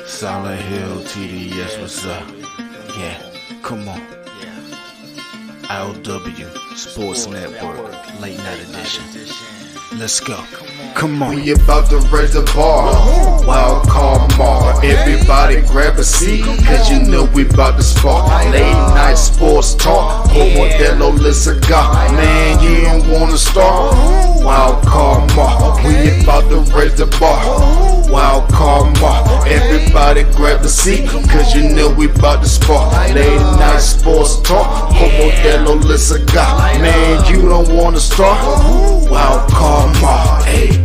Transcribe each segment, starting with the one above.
Solid Hill TDS, what's up? Yeah, come on. I.O.W. Sports Network, late night edition. Let's go. Come on. We about to raise the bar. Wild card mar. Everybody grab a seat, cause you know we about to spark. Late night sports talk. Modelo Lisaga. Man, you don't wanna start. Wild card mar. We about to raise the bar. Wild card mar. Everybody grab a seat, cause you know we about to spark. Late night sports talk. Modelo Lisaga. Man, you don't wanna start. Wild card mar. Hey.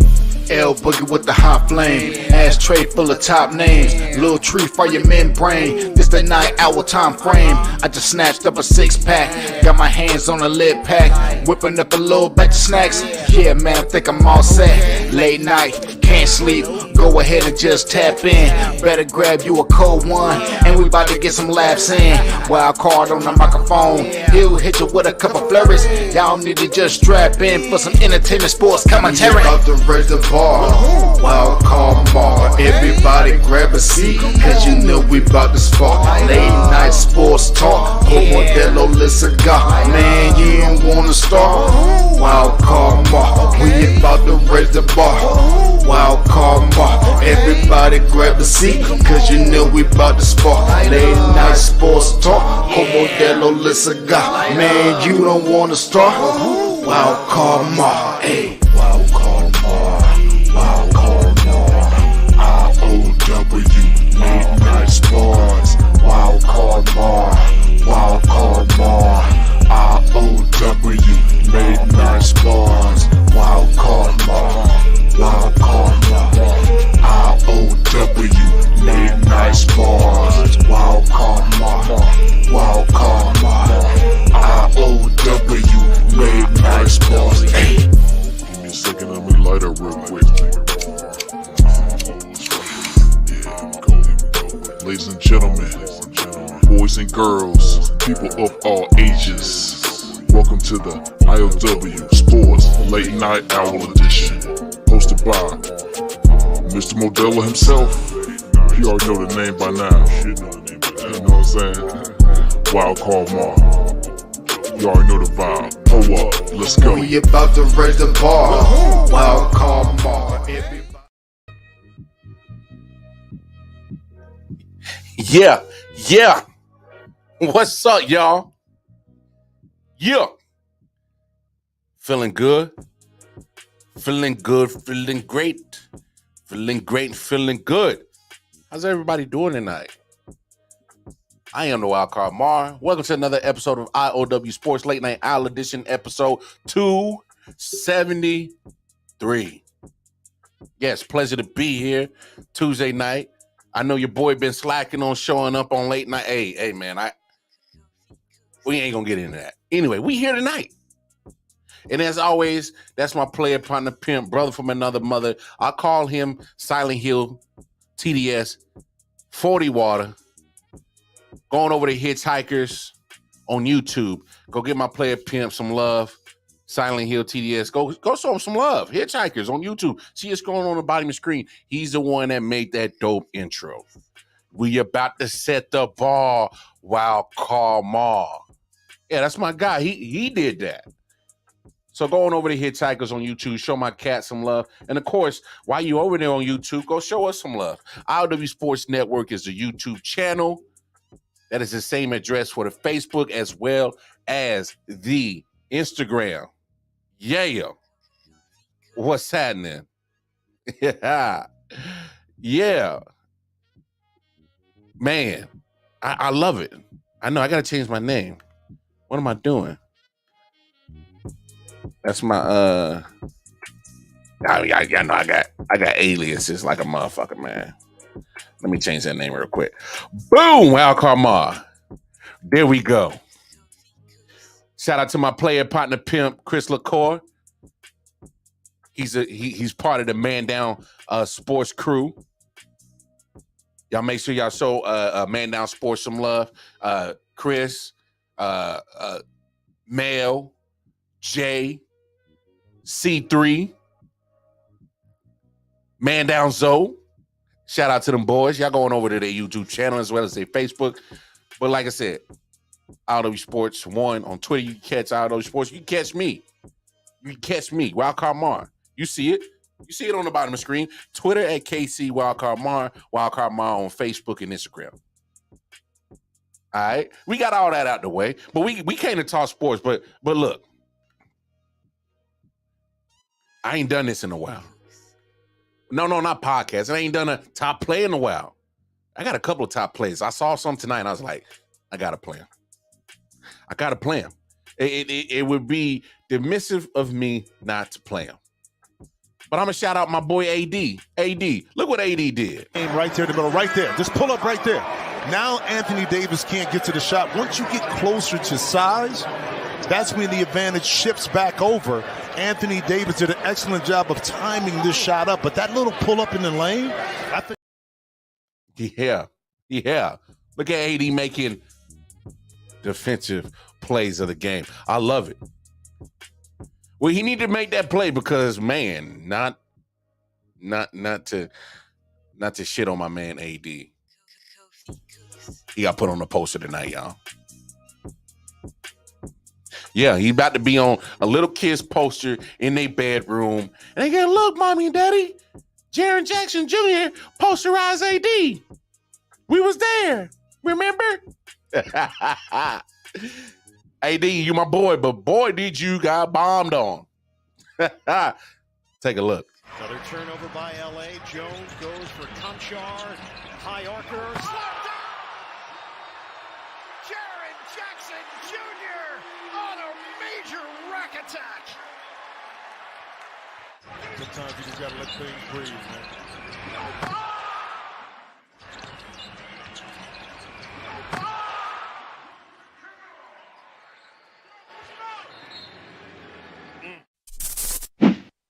L Boogie with the hot flame, ashtray full of top names, little tree for your membrane. This the 9 hour time frame. I just snatched up a 6-pack, got my hands on a lid pack, whipping up a little batch of snacks. Yeah man, I think I'm all set. Late night, can't sleep, go ahead and just tap in. Better grab you a cold one, and we about to get some laps in. Wild card on the microphone, he'll hit you with a couple flurries. Y'all need to just strap in for some entertainment sports commentary. About to raise the bar. Wild card mar. Everybody grab a seat, cause you know we about to spark. Late night sports talk. Modelo Lisaga. Man, you don't wanna start. Wild card mar. We about to raise the bar. Wild card mar. Everybody grab a seat, cause you know we about to spark. Late night sports talk. Modelo Lisaga. Man, you don't wanna start. Wild card mar. Hey. Wild card mar. Wild card mar. I.O.W. Late night sports. Wild card mar. Wild card mar. I.O.W. Late night sports. Wild card mar. Wild card mar. I.O.W. Late night sports. Wild card mar. Wild card mar. I.O.W. Late night sports. Hey. Give me a second, let me light up real quick. Ladies and gentlemen, boys and girls, people of all ages, welcome to the I.O.W. Sports Late Night Hour Edition, hosted by Mr. Modelo himself. You already know the name by now. You know what I'm saying? Wild Card Mar. You already know the vibe. Pull up, let's go. We about to raise the bar. Wild card mar. Yeah. What's up, y'all? Yeah. Feeling good? Feeling good, feeling great. Feeling great and feeling good. How's everybody doing tonight? I am the Wild Card Mar. Welcome to another episode of I.O.W. Sports Late Night Owl Edition, episode 273. Yes, pleasure to be here Tuesday night. I know your boy been slacking on showing up on late night. Hey, man, we ain't gonna get into that. Anyway, we here tonight. And as always, that's my player partner, pimp, brother from another mother. I call him Silent Hill, TDS, 40 Water. Going over to Hitchhikers on YouTube. Go give my player pimp some love. Silent Hill TDS. Go show him some love. Hitchhikers on YouTube. See what's going on the bottom of the screen. He's the one that made that dope intro. We about to set the ball. Wild Card Mar. Yeah, that's my guy. He did that. So going over to Hitchhikers on YouTube, show my cat some love. And of course, while you over there on YouTube, go show us some love. I.O.W. Sports Network is the YouTube channel. That is the same address for the Facebook as well as the Instagram. Yeah. What's happening? Yeah. Man, I love it. I know I got to change my name. What am I doing? That's my I know I got aliases like a motherfucker, man. Let me change that name real quick. Boom, Wild Card Mar. There we go. Shout out to my player partner pimp, Chris LaCour. He's part of the Man Down Sports crew. Y'all make sure y'all show Man Down Sports some love. Chris, Mel, Jay, C3, Man Down Zoe. Shout out to them boys. Y'all going over to their YouTube channel as well as their Facebook. But like I said, I.O.W. Sports 1 on Twitter. You can catch I.O.W. Sports. You can catch me. Wildcard Mar. You see it. You see it on the bottom of the screen. Twitter at KC Wildcard Mar. Wildcard Mar on Facebook and Instagram. All right. We got all that out the way. But we came to talk sports. But look. I ain't done this in a while. No, not podcast. I ain't done a top play in a while. I got a couple of top plays. I saw some tonight and I was like, I got to play them. It would be dismissive of me not to play them. But I'm going to shout out my boy AD. AD, look what AD did. Right there in the middle, right there. Just pull up right there. Now Anthony Davis can't get to the shot. Once you get closer to size, that's when the advantage shifts back over. Anthony Davis did an excellent job of timing this shot up, but that little pull up in the lane, I think. Yeah. Look at AD making defensive plays of the game. I love it. Well, he needed to make that play because, man, not to shit on my man AD. He got put on the poster tonight, y'all. Yeah, he about to be on a little kid's poster in their bedroom. And they get, look, mommy and daddy, Jaren Jackson Jr. posterized AD. We was there. Remember? AD, you my boy, but boy, did you got bombed on. Take a look. Another turnover by LA. Jones goes for Conchar. High archer. Jaren Jackson Jr. on a major rack attack. Sometimes you just got to let things breathe, man.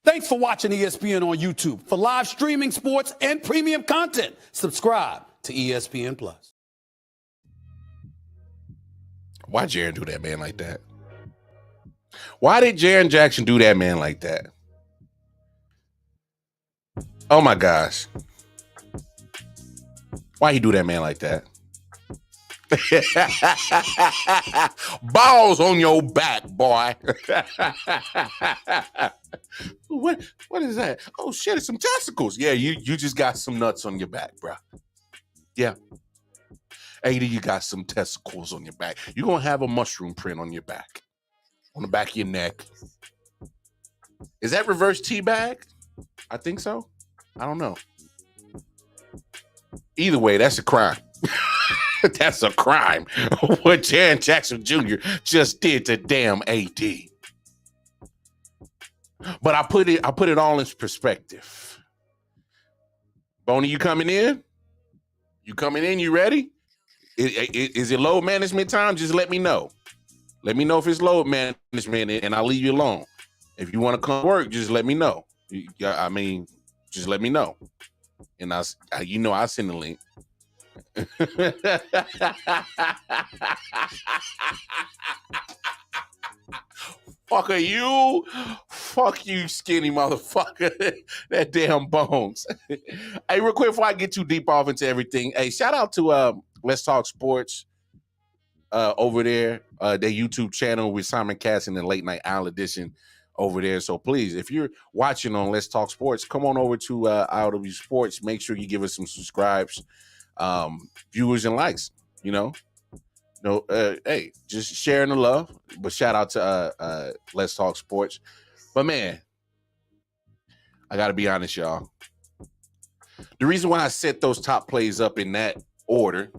Thanks for watching ESPN on YouTube. For live streaming sports and premium content, subscribe to ESPN Plus. Why Jaren do that man like that? Why did Jaren Jackson do that man like that? Oh my gosh. Why he do that man like that? Balls on your back, boy. What is that? Oh shit, it's some testicles. Yeah, you just got some nuts on your back, bro. Yeah. AD, you got some testicles on your back. You're gonna have a mushroom print on your back. On the back of your neck. Is that reverse teabag? I think so. I don't know. Either way, that's a crime. That's a crime. What Jaren Jackson Jr. just did to damn AD. But I put it all in perspective. Boney, you coming in? You coming in? You ready? Is it load management time? Just let me know. Let me know if it's load management, and I'll leave you alone. If you want to come work, just let me know. I mean, just let me know, and I'll send the link. Fuck you. Fuck you, skinny motherfucker. That damn Bones. Hey, real quick before I get too deep off into everything, hey, shout out to Let's Talk Sports over there, their YouTube channel with Simon Cass and the Late Night Owl Edition over there. So please, if you're watching on Let's Talk Sports, come on over to I.O.W. Sports. Make sure you give us some subscribes, viewers, and likes. Hey, just sharing the love. But shout out to Let's Talk Sports. But man, I gotta be honest, y'all. The reason why I set those top plays up in that order,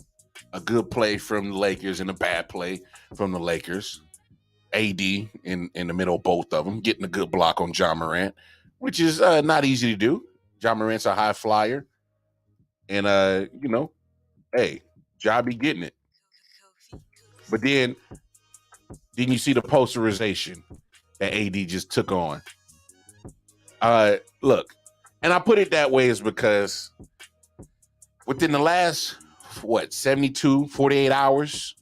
a good play from the Lakers and a bad play from the Lakers, AD in the middle of both of them, getting a good block on John Morant, which is not easy to do. John Morant's a high flyer. And, hey, Ja be getting it. But then you see the posterization that AD just took on. Look, and I put it that way is because within the last, 48 hours,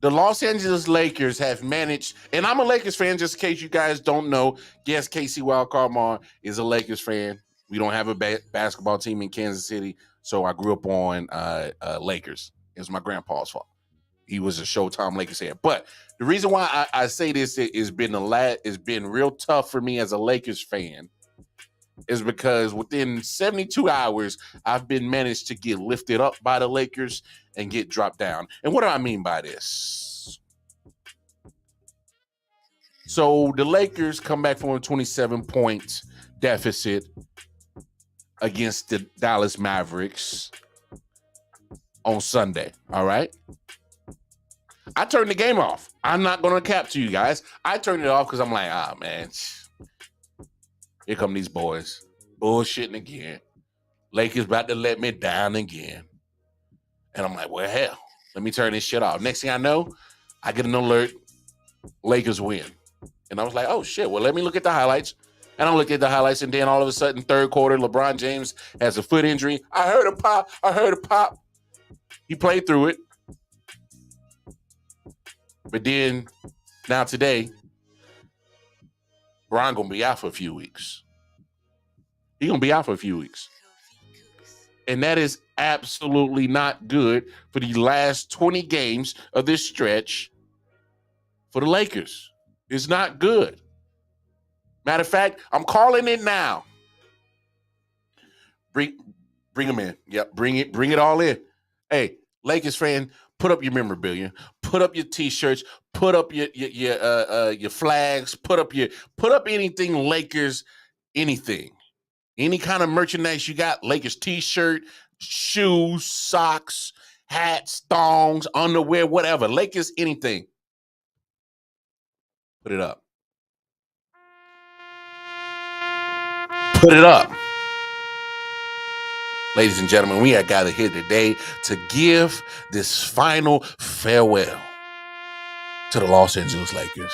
the Los Angeles Lakers have managed, and I'm a Lakers fan, just in case you guys don't know. Yes, KC Wildcard Mar is a Lakers fan. We don't have a basketball team in Kansas City, so I grew up on Lakers. It was my grandpa's fault. He was a Showtime Lakers fan. But the reason why I say this is been real tough for me as a Lakers fan is because within 72 hours, I've been managed to get lifted up by the Lakers and get dropped down. And what do I mean by this? So the Lakers come back from a 27-point deficit against the Dallas Mavericks on Sunday, all right? I turned the game off. I'm not going to cap to you guys. I turned it off because I'm like, man, here come these boys. Bullshitting again. Lakers about to let me down again. And I'm like, well, hell, let me turn this shit off. Next thing I know, I get an alert. Lakers win. And I was like, oh, shit, well, let me look at the highlights. And I look at the highlights, and then all of a sudden, third quarter, LeBron James has a foot injury. I heard a pop. He played through it. But then, now today, Bron going to be out for a few weeks. He's going to be out for a few weeks. And that is absolutely not good for the last 20 games of this stretch for the Lakers. It's not good. Matter of fact, I'm calling it now. Bring them in. Yep, bring it all in. Hey, Lakers fan, put up your memorabilia, put up your T-shirts, put up your flags, put up anything Lakers, anything, any kind of merchandise you got. Lakers T-shirt, shoes, socks, hats, thongs, underwear, whatever. Lakers, anything. Put it up. Put it up. Ladies and gentlemen, we are gathered here today to give this final farewell to the Los Angeles Lakers.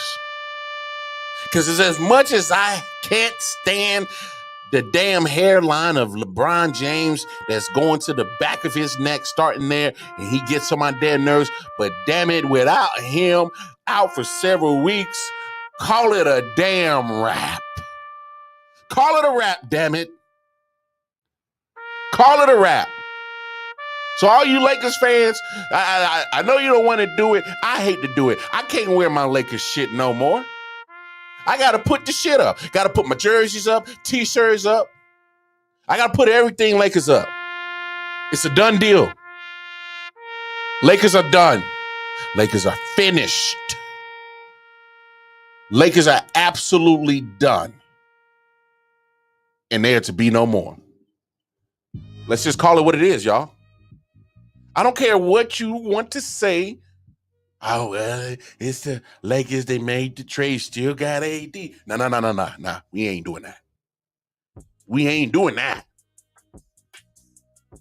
Because it's as much as I can't stand the damn hairline of LeBron James that's going to the back of his neck, starting there, and he gets on my damn nerves. But damn it, without him out for several weeks, call it a damn wrap. Call it a wrap, damn it. Call it a wrap. So all you Lakers fans, I know you don't want to do it. I hate to do it. I can't wear my Lakers shit no more. I got to put the shit up. Got to put my jerseys up, T-shirts up. I got to put everything Lakers up. It's a done deal. Lakers are done. Lakers are finished. Lakers are absolutely done. And they are to be no more. Let's just call it what it is, y'all. I don't care what you want to say. Oh, well, it's the Lakers. They made the trade. Still got AD. No. We ain't doing that. We ain't doing that.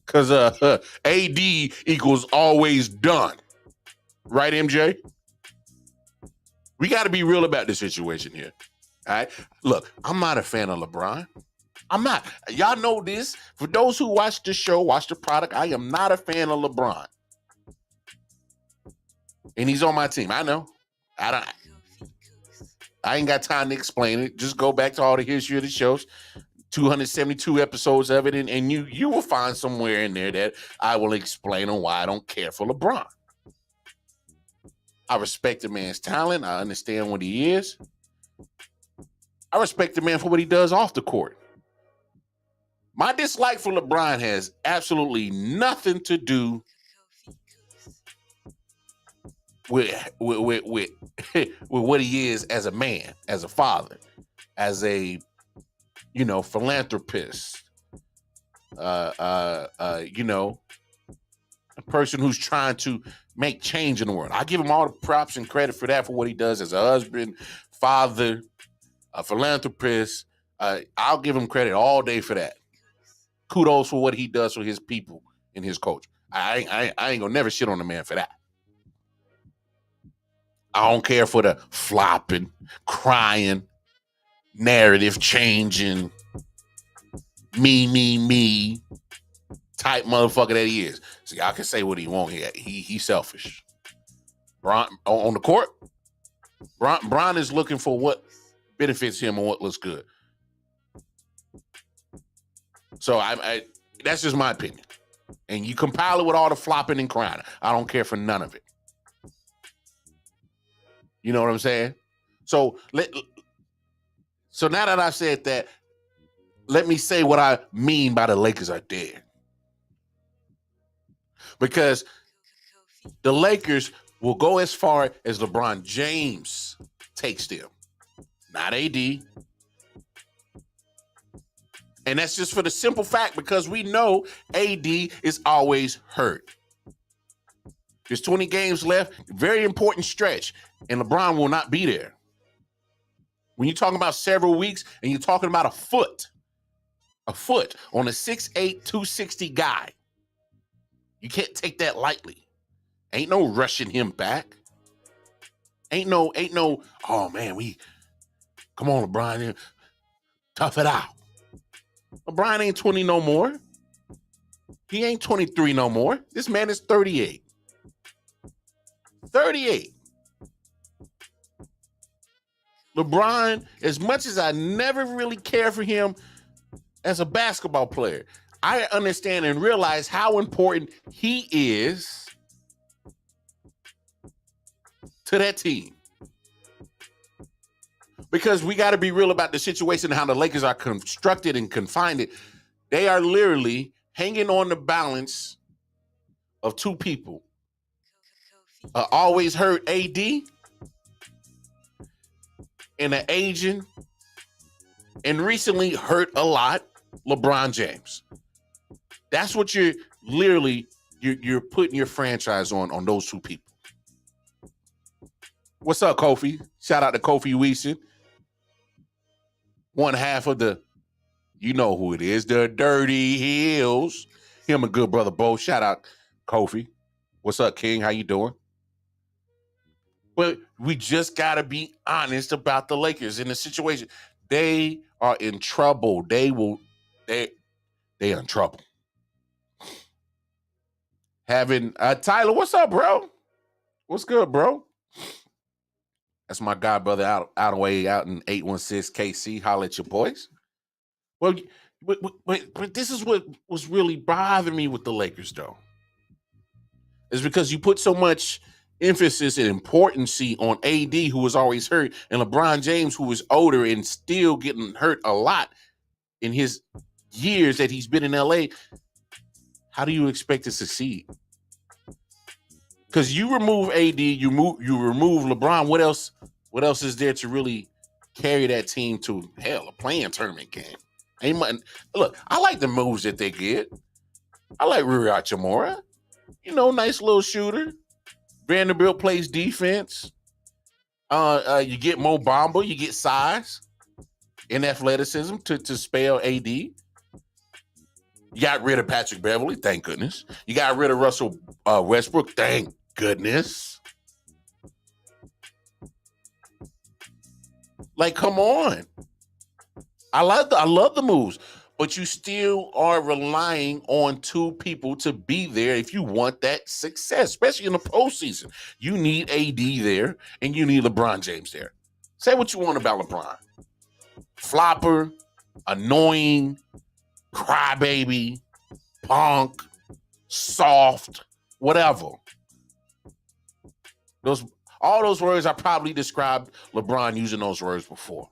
Because AD equals always done. Right, MJ? We got to be real about this situation here. All right? Look, I'm not a fan of LeBron. I'm not. Y'all know this. For those who watch the show, watch the product, I am not a fan of LeBron. And he's on my team. I know. I ain't got time to explain it. Just go back to all the history of the shows. 272 episodes of it, and you will find somewhere in there that I will explain on why I don't care for LeBron. I respect the man's talent. I understand what he is. I respect the man for what he does off the court. My dislike for LeBron has absolutely nothing to do with what he is as a man, as a father, as a philanthropist, a person who's trying to make change in the world. I give him all the props and credit for that, for what he does as a husband, father, a philanthropist. I'll give him credit all day for that. Kudos for what he does for his people and his culture. I ain't gonna never shit on the man for that. I don't care for the flopping, crying, narrative changing, me type motherfucker that he is. See, I can say what he want here. He's selfish. Bron, on the court, Bron is looking for what benefits him and what looks good. So that's just my opinion. And you compile it with all the flopping and crying. I don't care for none of it. You know what I'm saying? So now that I've said that, let me say what I mean by the Lakers are dead. Because the Lakers will go as far as LeBron James takes them, not AD. And that's just for the simple fact because we know AD is always hurt. There's 20 games left, very important stretch, and LeBron will not be there. When you're talking about several weeks and you're talking about a foot on a 6'8", 260 guy, you can't take that lightly. Ain't no rushing him back. Ain't no, oh man, come on, LeBron, tough it out. LeBron ain't 20 no more. He ain't 23 no more. This man is 38. 38. LeBron, as much as I never really cared for him as a basketball player, I understand and realize how important he is to that team. Because we got to be real about the situation and how the Lakers are constructed and confined. They are literally hanging on the balance of two people. Always hurt AD and an aging and recently hurt a lot LeBron James. That's what you're putting your franchise on those two people. What's up, Kofi? Shout out to Kofi Weeson. One half of the, you know who it is, the Dirty Hills. Him and good brother Bo. Shout out, Kofi. What's up, King? How you doing? But we just got to be honest about the Lakers in the situation. They are in trouble. They are in trouble. Having Tyler, what's up, bro? What's good, bro? That's my god brother out of way out in 816 KC. Holla at your boys. Well, but this is what was really bothering me with the Lakers, though. Is because you put so much emphasis and importance on AD, who was always hurt, and LeBron James, who was older and still getting hurt a lot in his years that he's been in LA. How do you expect to succeed? Because you remove AD, you remove LeBron. What else is there to really carry that team to a playing tournament game? Ain't much. Look, I like the moves that they get. I like Rui Hachimura. Nice little shooter. Vanderbilt plays defense. You get Mo Bamba, you get size and athleticism to spell AD. You got rid of Patrick Beverly, thank goodness. You got rid of Russell Westbrook, thank goodness. Like, come on. I love the moves, but you still are relying on two people to be there if you want that success, especially in the postseason. You need AD there, and you need LeBron James there. Say what you want about LeBron. Flopper, annoying, crybaby, punk, soft, whatever. All those words I probably described LeBron using those words before.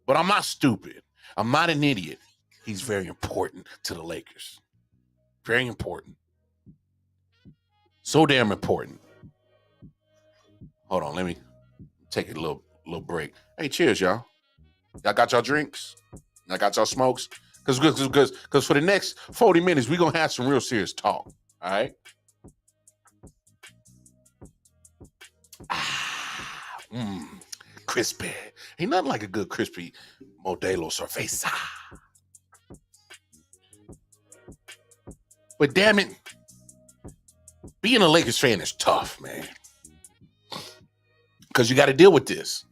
But I'm not stupid. I'm not an idiot. He's very important to the Lakers. Very important. So damn important. Hold on, let me take a little break. Hey, cheers, y'all. Y'all got y'all drinks? Y'all got y'all smokes? Because for the next 40 minutes, we're going to have some real serious talk. All right? Crispy. Ain't nothing like a good crispy Modelo Cerveza. But damn it, being a Lakers fan is tough, man. Because you got to deal with this.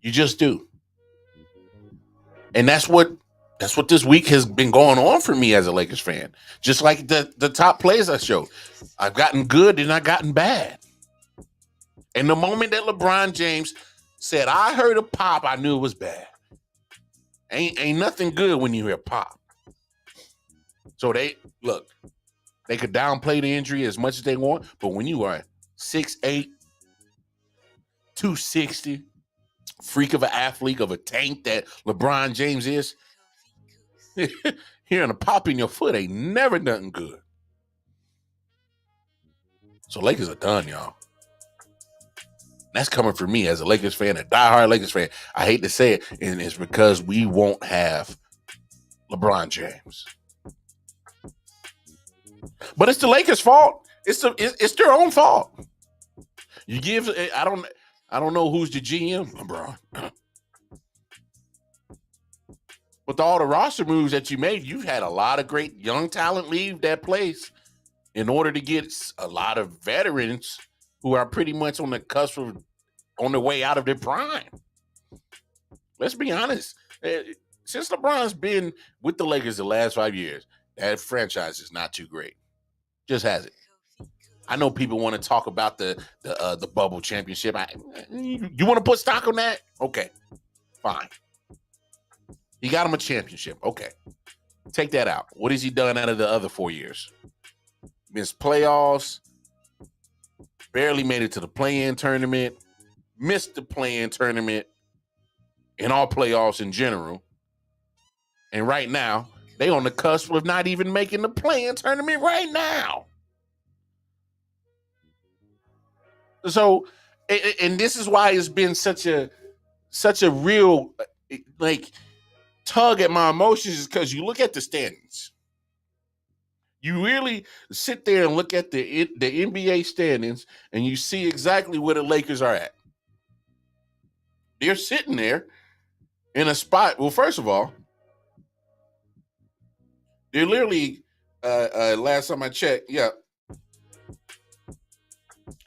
You just do. And that's what this week has been going on for me as a Lakers fan. Just like the top plays I showed. I've gotten good and I've gotten bad. And the moment that LeBron James said, I heard a pop, I knew it was bad. Ain't nothing good when you hear pop. So they could downplay the injury as much as they want, but when you are 6'8", 260, freak of an athlete, of a tank that LeBron James is, hearing a pop in your foot ain't never nothing good. So Lakers are done, y'all. That's coming from me as a Lakers fan, a diehard Lakers fan. I hate to say it, and it's because we won't have LeBron James. But it's the Lakers' fault. It's their own fault. You give I don't know who's the GM, LeBron. With all the roster moves that you made, you've had a lot of great young talent leave that place in order to get a lot of veterans who are pretty much on the cusp of on the way out of their prime. Let's be honest. Since LeBron's been with the Lakers the last 5 years, that franchise is not too great. Just has it. I know people want to talk about the bubble championship. You want to put stock on that? Okay, fine. He got him a championship. Okay, take that out. What has he done out of the other 4 years? Missed playoffs, barely made it to the play-in tournament, missed the play-in tournament, and all playoffs in general. And right now, they on the cusp of not even making the play-in tournament right now. So, and this is why it's been such a real tug at my emotions, is because you look at the standings. You really sit there and look at the NBA standings, and you see exactly where the Lakers are at. They're sitting there in a spot. Well, first of all, they're literally, last time I checked,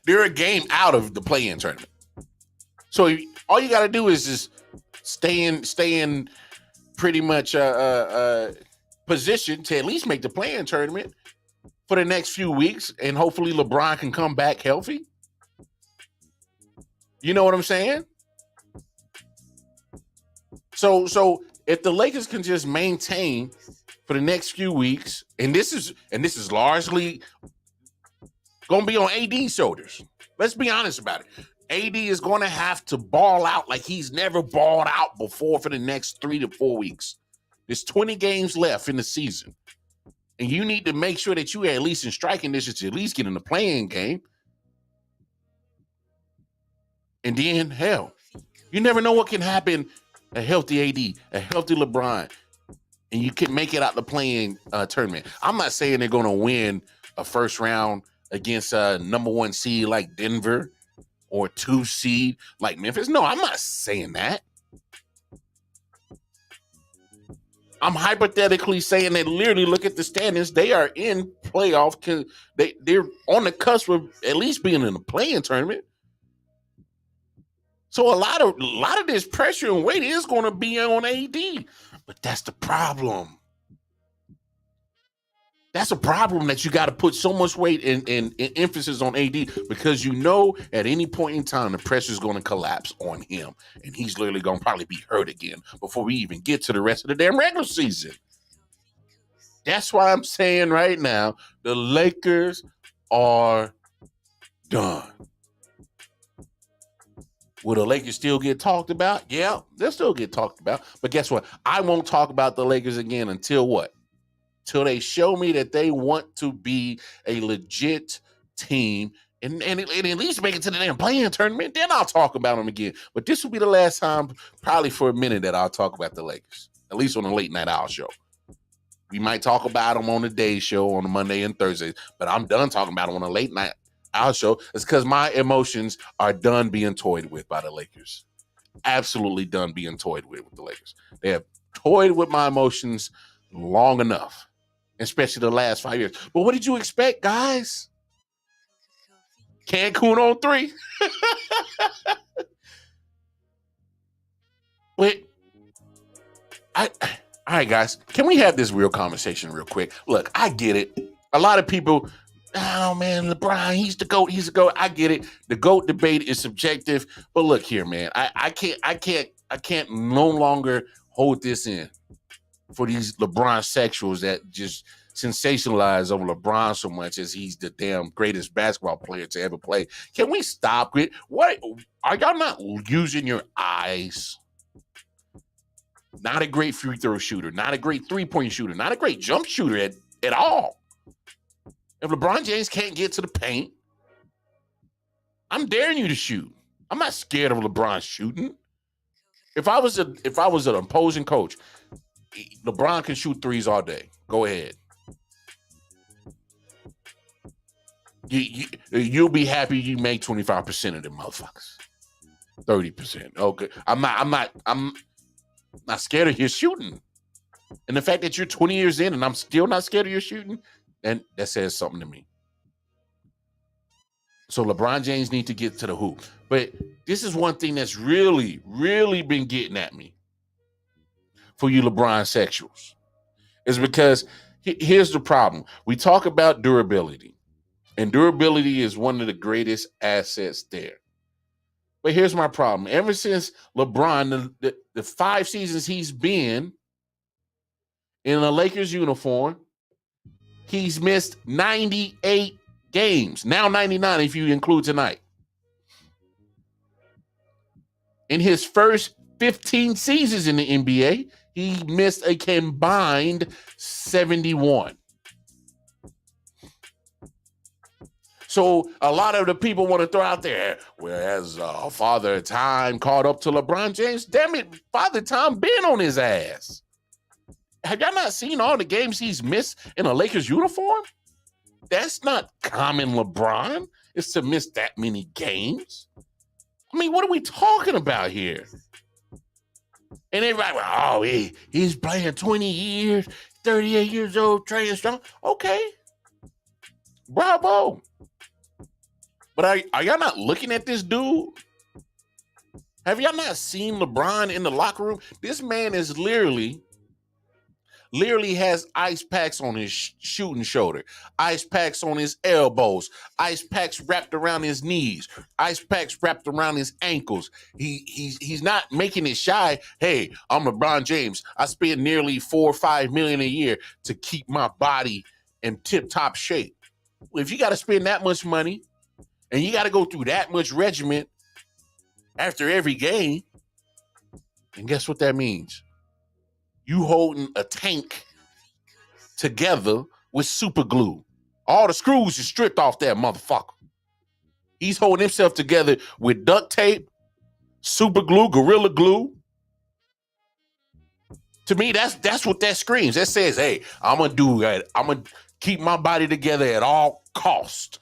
they're a game out of the play-in tournament. So all you got to do is just stay in pretty much position to at least make the play-in tournament for the next few weeks, and hopefully LeBron can come back healthy. You know what I'm saying? So if the Lakers can just maintain for the next few weeks, and this is largely going to be on AD's shoulders. Let's be honest about it. AD is going to have to ball out like he's never balled out before for the next 3 to 4 weeks. There's 20 games left in the season, and you need to make sure that you are at least in striking distance to at least get in the play-in game. And then, hell, you never know what can happen. A healthy AD, a healthy LeBron, and you can make it out the play-in tournament. I'm not saying they're going to win a first round against a number 1 seed like Denver or 2 seed like Memphis. No, I'm not saying that. I'm hypothetically saying that literally look at the standings. They are in playoff. They're on the cusp of at least being in the play-in tournament. So a lot of this pressure and weight is going to be on AD. But that's the problem. That's a problem, that you got to put so much weight and emphasis on AD, because you know at any point in time the pressure is going to collapse on him, and he's literally going to probably be hurt again before we even get to the rest of the damn regular season. That's why I'm saying right now the Lakers are done. Will the Lakers still get talked about? Yeah, they'll still get talked about. But guess what? I won't talk about the Lakers again until what? Till they show me that they want to be a legit team and at least make it to the damn play-in tournament. Then I'll talk about them again. But this will be the last time, probably for a minute, that I'll talk about the Lakers, at least on the Late Night Owl show. We might talk about them on the day show on the Monday and Thursdays, but I'm done talking about them on the Late Night Owl show. It's because my emotions are done being toyed with by the Lakers. Absolutely done being toyed with the Lakers. They have toyed with my emotions long enough, especially the last 5 years. But what did you expect, guys? Cancun on 3. Wait. All right, guys. Can we have this real conversation real quick? Look, I get it. A lot of people, oh man, LeBron, he's the GOAT. He's the GOAT. I get it. The GOAT debate is subjective. But look here, man. I can't no longer hold this in for these LeBron sexuals that just sensationalize over LeBron so much as he's the damn greatest basketball player to ever play. Can we stop it? What are y'all not using your eyes? Not a great free throw shooter, not a great three-point shooter, not a great jump shooter at all. If LeBron James can't get to the paint, I'm daring you to shoot. I'm not scared of LeBron shooting. If I was an opposing coach, LeBron can shoot threes all day. Go ahead. You'll be happy you make 25% of them motherfuckers. 30%. Okay. I'm not scared of your shooting. And the fact that you're 20 years in and I'm still not scared of your shooting, then that says something to me. So LeBron James needs to get to the hoop. But this is one thing that's really, really been getting at me for you LeBron sexuals. Is because here's the problem. We talk about durability. And durability is one of the greatest assets there. But here's my problem. Ever since LeBron, the 5 seasons he's been in a Lakers uniform, he's missed 98 games. Now 99 if you include tonight. In his first 15 seasons in the NBA, he missed a combined 71. So a lot of the people want to throw out there, whereas Father Time caught up to LeBron James. Damn it, Father Time been on his ass. Have y'all not seen all the games he's missed in a Lakers uniform? That's not common LeBron. It's to miss that many games. I mean, what are we talking about here? And everybody, oh, he's playing 20 years, 38 years old, training strong. Okay. Bravo. But are y'all not looking at this dude? Have y'all not seen LeBron in the locker room? This man is literally has ice packs on his shooting shoulder, ice packs on his elbows, ice packs wrapped around his knees, ice packs wrapped around his ankles. He's not making it shy. Hey, I'm LeBron James. I spend nearly $4 or $5 million a year to keep my body in tip-top shape. Well, if you got to spend that much money and you got to go through that much regiment after every game, and guess what that means? You holding a tank together with super glue. All the screws are stripped off that motherfucker. He's holding himself together with duct tape, super glue, gorilla glue. To me, that's what that screams. That says, hey, I'm gonna do that. I'm gonna keep my body together at all cost.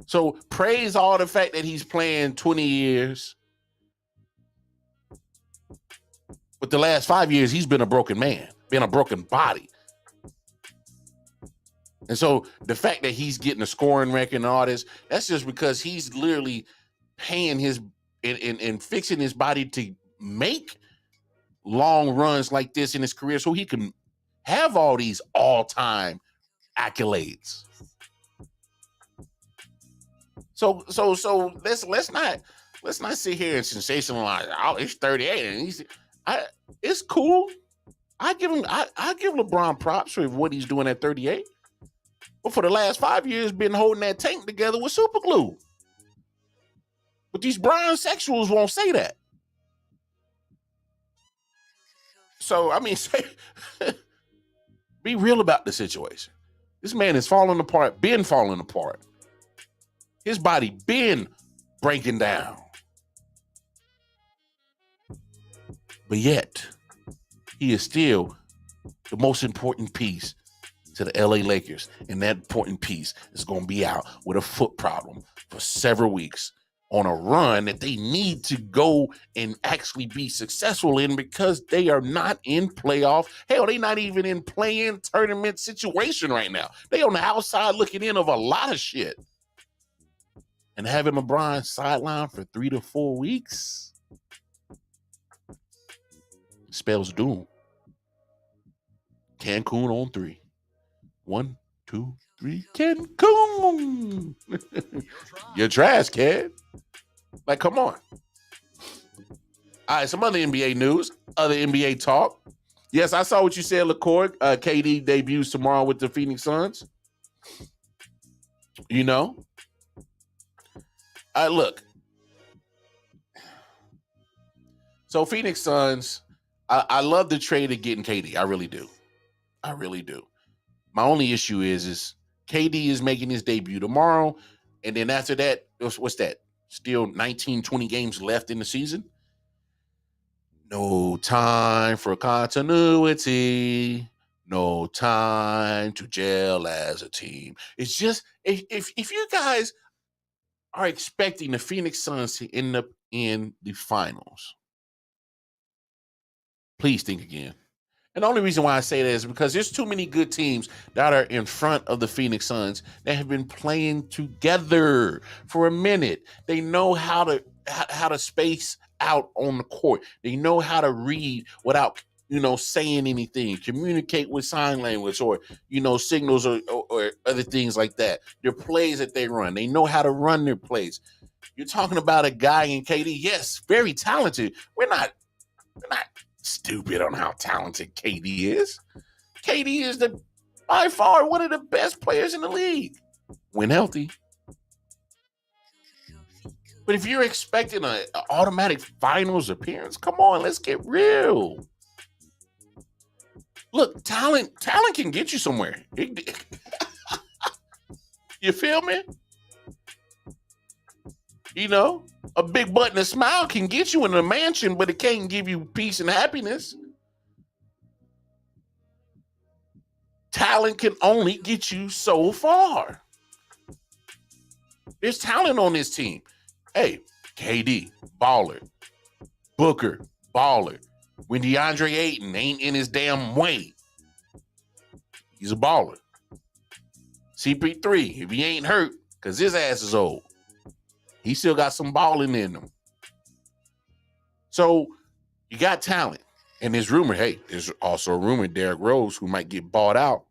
So praise all the fact that he's playing 20 years. But the last 5 years, he's been a broken man, been a broken body. And so the fact that he's getting a scoring record and all this, that's just because he's literally paying his and fixing his body to make long runs like this in his career so he can have all these all-time accolades. So let's not sit here and sensationalize. Oh, he's 38 and it's cool. I give LeBron props for what he's doing at 38. But for the last 5 years, been holding that tank together with super glue. But these Bron sexuals won't say that. So I mean, be real about the situation. This man is falling apart, been falling apart. His body been breaking down. But yet, he is still the most important piece to the LA Lakers. And that important piece is going to be out with a foot problem for several weeks on a run that they need to go and actually be successful in because they are not in playoff. Hell, they're not even in play-in tournament situation right now. They on the outside looking in of a lot of shit. And having LeBron sidelined for 3 to 4 weeks spells doom. Cancun on 3. 1, 2, 3. Cancun. You're trash, kid. Like, come on. All right, some other NBA news, other NBA talk. Yes, I saw what you said, LaCourt. KD debuts tomorrow with the Phoenix Suns. You know, look. So Phoenix Suns, I love the trade of getting KD. I really do. I really do. My only issue is KD is making his debut tomorrow. And then after that, what's that? Still 19, 20 games left in the season. No time for continuity. No time to gel as a team. It's just, if you guys are expecting the Phoenix Suns to end up in the finals, please think again. And the only reason why I say that is because there's too many good teams that are in front of the Phoenix Suns that have been playing together for a minute. They know how to space out on the court. They know how to read without, saying anything, communicate with sign language or, signals or other things like that. Their plays that they run, they know how to run their plays. You're talking about a guy in KD, yes, very talented. We're not stupid on how talented KD is. KD is by far one of the best players in the league when healthy. But if you're expecting an automatic finals appearance, come on, let's get real. Look, talent can get you somewhere. You feel me? A big butt and a smile can get you in a mansion, but it can't give you peace and happiness. Talent can only get you so far. There's talent on this team. Hey, KD, baller. Booker, baller. When DeAndre Ayton ain't in his damn way, he's a baller. CP3, if he ain't hurt, because his ass is old, he still got some balling in him. So you got talent. And there's also a rumor Derrick Rose, who might get bought out,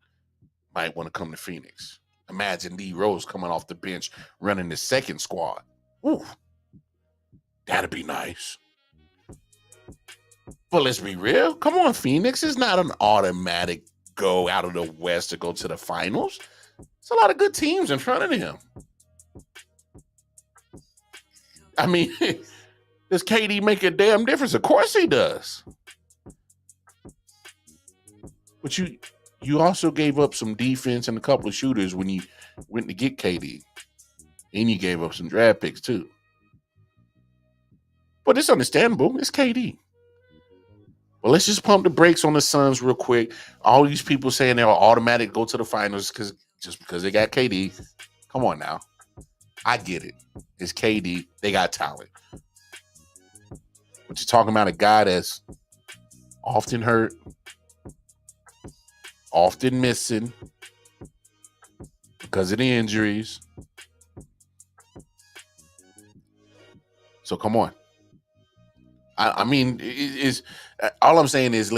might want to come to Phoenix. Imagine D Rose coming off the bench running the second squad. Ooh, that'd be nice. But let's be real. Come on, Phoenix is not an automatic go out of the West to go to the finals. There's a lot of good teams in front of him. I mean, does KD make a damn difference? Of course he does. But you also gave up some defense and a couple of shooters when you went to get KD. And you gave up some draft picks too. But it's understandable. It's KD. Well, let's just pump the brakes on the Suns real quick. All these people saying they'll automatic go to the finals just because they got KD. Come on now. I get it. It's KD. They got talent. But you're talking about a guy that's often hurt, often missing because of the injuries. So come on. I mean, all I'm saying is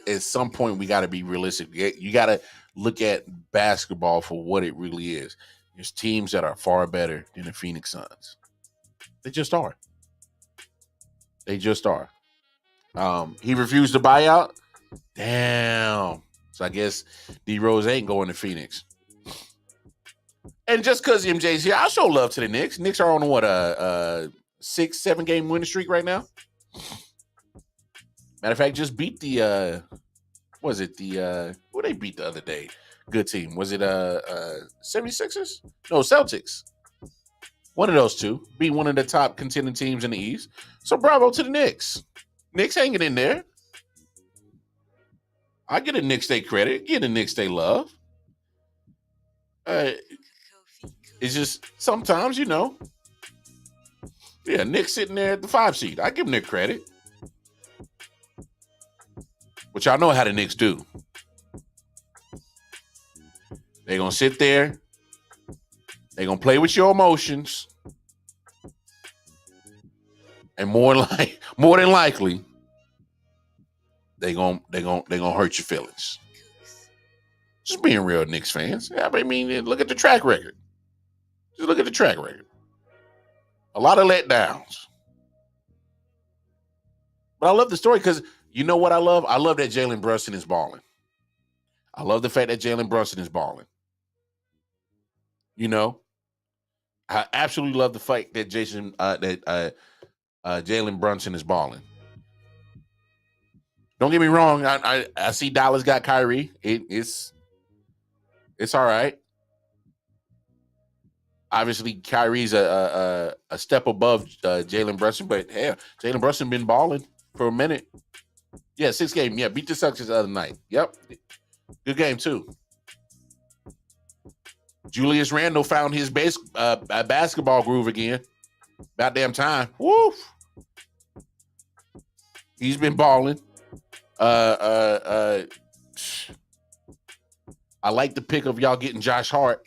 at some point we got to be realistic. You got to look at basketball for what it really is. There's teams that are far better than the Phoenix Suns. They just are. They just are. He refused to buy out. Damn. So I guess D Rose ain't going to Phoenix. And just because MJ's here, I'll show love to the Knicks. Knicks are on what, 6-7 game winning streak right now. Matter of fact, just beat the who they beat the other day? Good team. Was it 76ers? No, Celtics. One of those two. Beat one of the top contending teams in the East. So bravo to the Knicks. Knicks hanging in there. I get a Knicks Day credit. Get a Knicks Day love. It's just sometimes, yeah, Knicks sitting there at the 5 seed. I give them their credit. But y'all know how the Knicks do. They're going to sit there. They're going to play with your emotions. And more than likely, they're going to hurt your feelings. Just being real Knicks fans. I mean, look at the track record. Just look at the track record. A lot of letdowns. But I love the story because you know what I love? I love that Jalen Brunson is balling. I love the fact that Jalen Brunson is balling. You know, I absolutely love the fact that Jalen Brunson is balling. Don't get me wrong. I see Dallas got Kyrie. It's all right. Obviously, Kyrie's a step above Jalen Brunson, but hell, Jalen Brunson been balling for a minute. Yeah, 6 games. Yeah, beat the Celtics the other night. Yep, good game too. Julius Randle found his basketball groove again. About damn time. Woo! He's been balling. I like the pick of y'all getting Josh Hart.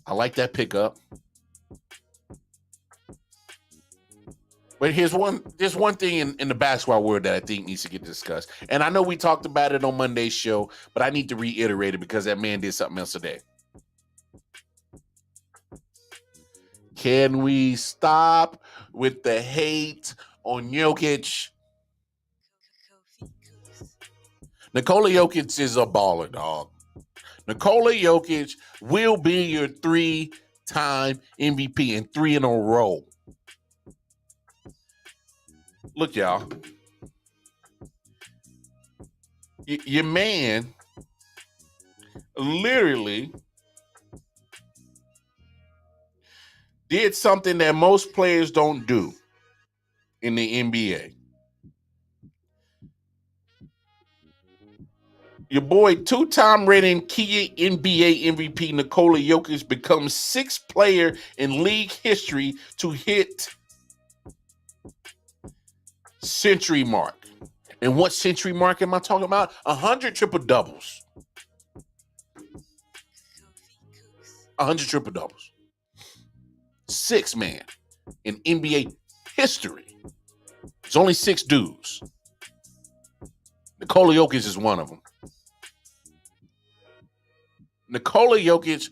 I like that pickup. But there's one thing in the basketball world that I think needs to get discussed. And I know we talked about it on Monday's show, but I need to reiterate it because that man did something else today. Can we stop with the hate on Jokic? Nikola Jokic is a baller, dog. Nikola Jokic will be your 3-time MVP and 3 in a row. Look, y'all. Your man literally did something that most players don't do in the NBA. Your boy, 2-time reigning key NBA MVP Nikola Jokic becomes 6th player in league history to hit century mark. And what century mark am I talking about? 100 triple doubles. 100 triple doubles. 6 man in NBA history. There's only 6 dudes. Nikola Jokic is one of them. Nikola Jokic,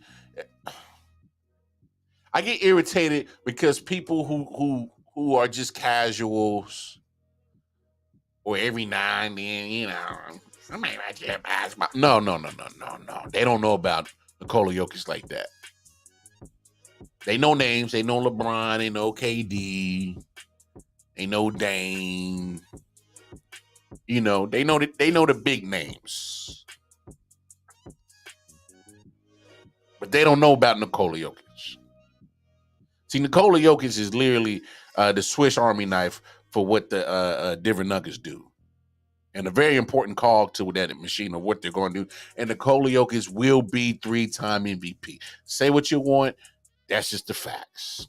I get irritated because people who are just casuals or every now and then, you know, I mean, I can't pass my. No. They don't know about Nikola Jokic like that. They know names. They know LeBron. They know KD. They know Dame. You know, they know the big names. But they don't know about Nikola Jokic. See, Nikola Jokic is literally the Swiss Army knife for what the Denver Nuggets do. And a very important call to that machine of what they're going to do. And Nikola Jokic will be 3-time MVP. Say what you want. That's just the facts.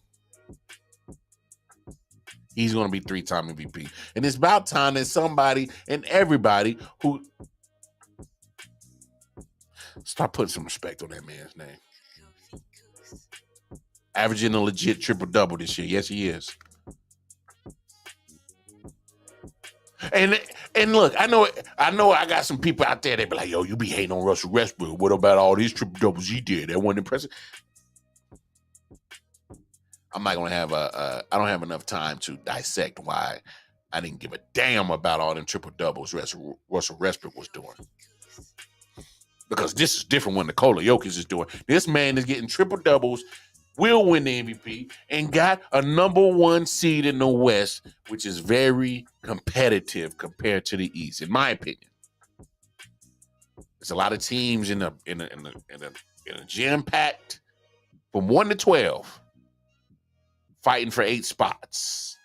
He's going to be 3-time MVP. And it's about time that somebody and everybody who start putting some respect on that man's name. Averaging a legit triple-double this year. Yes, he is. And look, I know I got some people out there that be like, yo, you be hating on Russell Westbrook. What about all these triple-doubles he did? That wasn't impressive. I'm not going to have I don't have enough time to dissect why I didn't give a damn about all them triple-doubles Russell Westbrook was doing. Because this is different when Nikola Jokic is doing. This man is getting triple-doubles, will win the MVP, and got a number 1 seed in the West, which is very competitive compared to the East, in my opinion. There's a lot of teams in a jam-packed from 1 to 12 fighting for 8 spots.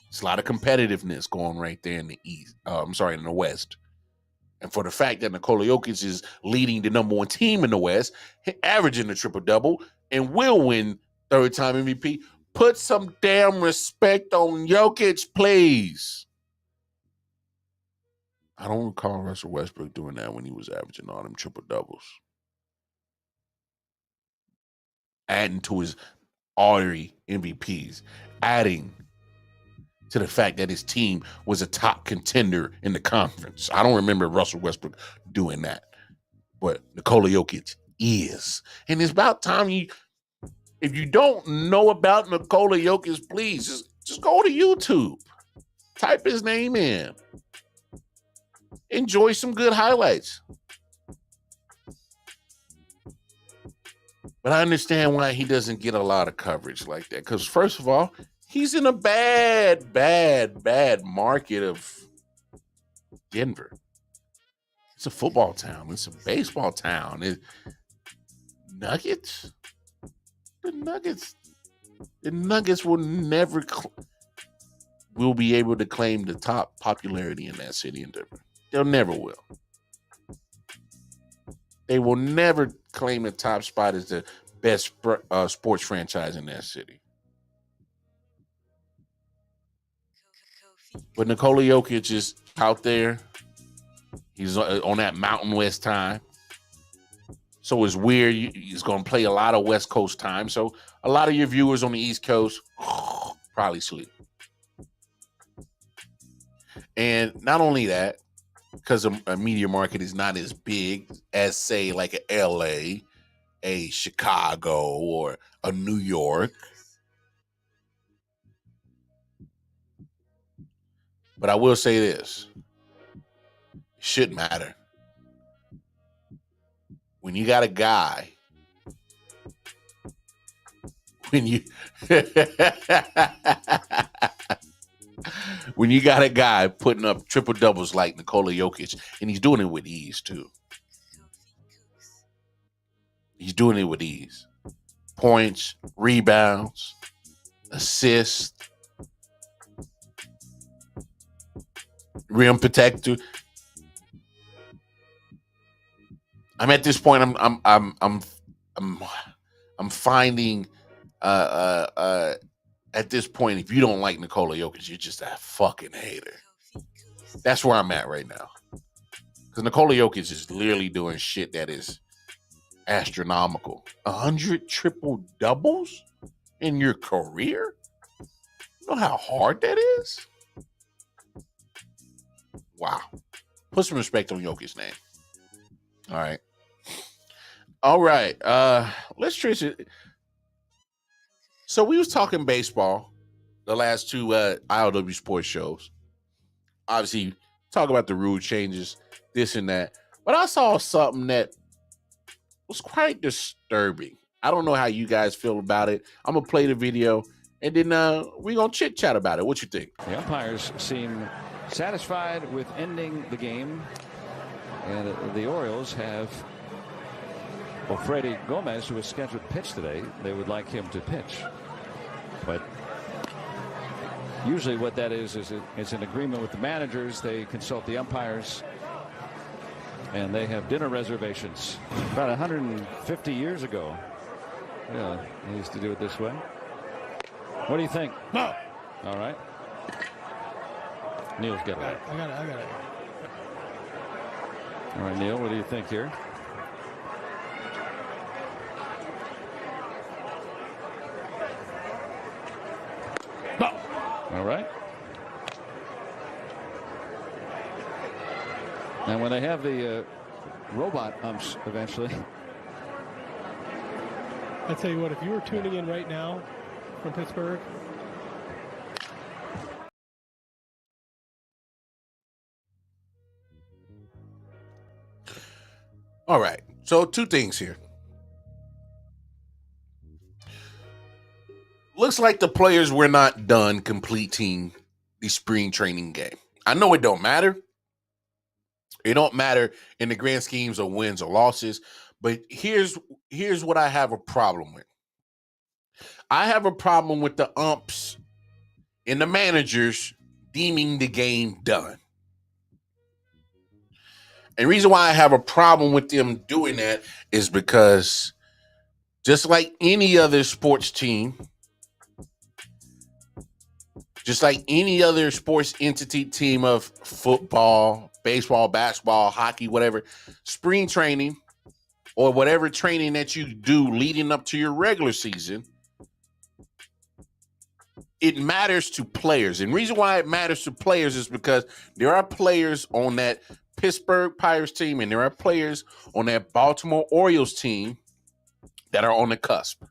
There's a lot of competitiveness going right there in the East. In the West. And for the fact that Nikola Jokic is leading the number 1 team in the West, averaging the triple-double, and will win 3rd-time MVP, put some damn respect on Jokic, please. I don't recall Russell Westbrook doing that when he was averaging all them triple-doubles. Adding to his already MVPs. Adding to the fact that his team was a top contender in the conference. I don't remember Russell Westbrook doing that. But Nikola Jokic is. And it's about time if you don't know about Nikola Jokic, please just go to YouTube. Type his name in. Enjoy some good highlights. But I understand why he doesn't get a lot of coverage like that. Because first of all, he's in a bad market of Denver. It's a football town. It's a baseball town. Nuggets? The Nuggets will never will be able to claim the top popularity in that city in Denver. They'll never will. They will never claim the top spot as the best sports franchise in that city. But Nikola Jokic is out there. He's on that Mountain West time. So it's weird. He's going to play a lot of West Coast time. So a lot of your viewers on the East Coast probably sleep. And not only that, because a media market is not as big as, say, like a LA, a Chicago, or a New York. But I will say this. It shouldn't matter. When you got a guy, when you got a guy putting up triple doubles like Nikola Jokic, and he's doing it with ease too. He's doing it with ease. Points, rebounds, assists, rim protector. I'm at this point. I'm finding at this point, if you don't like Nikola Jokic, you're just a fucking hater. That's where I'm at right now. Because Nikola Jokic is literally doing shit that is astronomical. 100 triple doubles in your career? You know how hard that is? Wow. Put some respect on Jokic's name. All right. Let's trace it. So we was talking baseball the last two I.O.W. sports shows. Obviously, talk about the rule changes, this and that. But I saw something that was quite disturbing. I don't know how you guys feel about it. I'm going to play the video, and then we're going to chit-chat about it. What you think? The umpires seem satisfied with ending the game. And the Orioles have Freddie Gomez, who is scheduled to pitch today. They would like him to pitch. But usually what that is it's an agreement with the managers. They consult the umpires. And they have dinner reservations. About 150 years ago. Yeah, they used to do it this way. What do you think? No. All right. Neil's got it. I got it. All right, Neil, what do you think here? No. All right. And when they have the robot umps eventually. I tell you what, if you were tuning in right now from Pittsburgh. All right. So two things here. Looks like the players were not done completing the spring training game. I know it don't matter. It don't matter in the grand schemes of wins or losses. But here's what I have a problem with. I have a problem with the umps and the managers deeming the game done. And the reason why I have a problem with them doing that is because just like any other sports team, just like any other sports entity team of football, baseball, basketball, hockey, whatever, spring training or whatever training that you do leading up to your regular season, it matters to players. And the reason why it matters to players is because there are players on that Pittsburgh Pirates team and there are players on that Baltimore Orioles team that are on the cusp.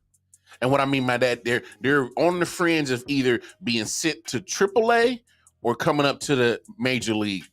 And what I mean by that, they're on the fringe of either being sent to AAA or coming up to the major league.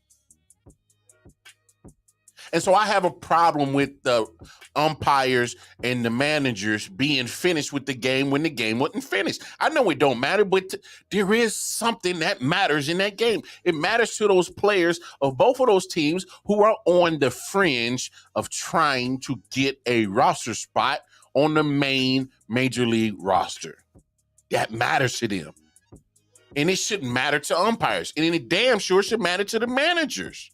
And so I have a problem with the umpires and the managers being finished with the game when the game wasn't finished. I know it don't matter, but there is something that matters in that game. It matters to those players of both of those teams who are on the fringe of trying to get a roster spot on the main major league roster. That matters to them. And it shouldn't matter to umpires. And it damn sure should matter to the managers.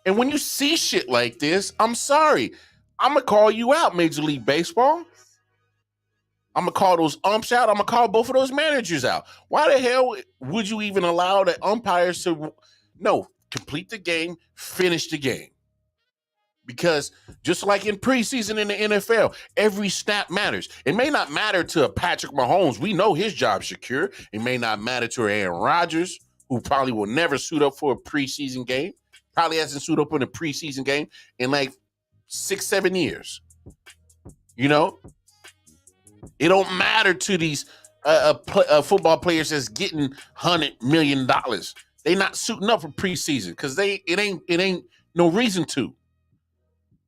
And when you see shit like this, I'm sorry. I'm going to call you out, Major League Baseball. I'm going to call those umps out. I'm going to call both of those managers out. Why the hell would you even allow the umpires to, complete the game, finish the game? Because just like in preseason in the NFL, every snap matters. It may not matter to Patrick Mahomes. We know his job's secure. It may not matter to Aaron Rodgers, who probably will never suit up for a preseason game. Probably hasn't suited up in a preseason game in like 6-7 years. It don't matter to these football players that's getting $100 million. They not suiting up for preseason because it ain't no reason to.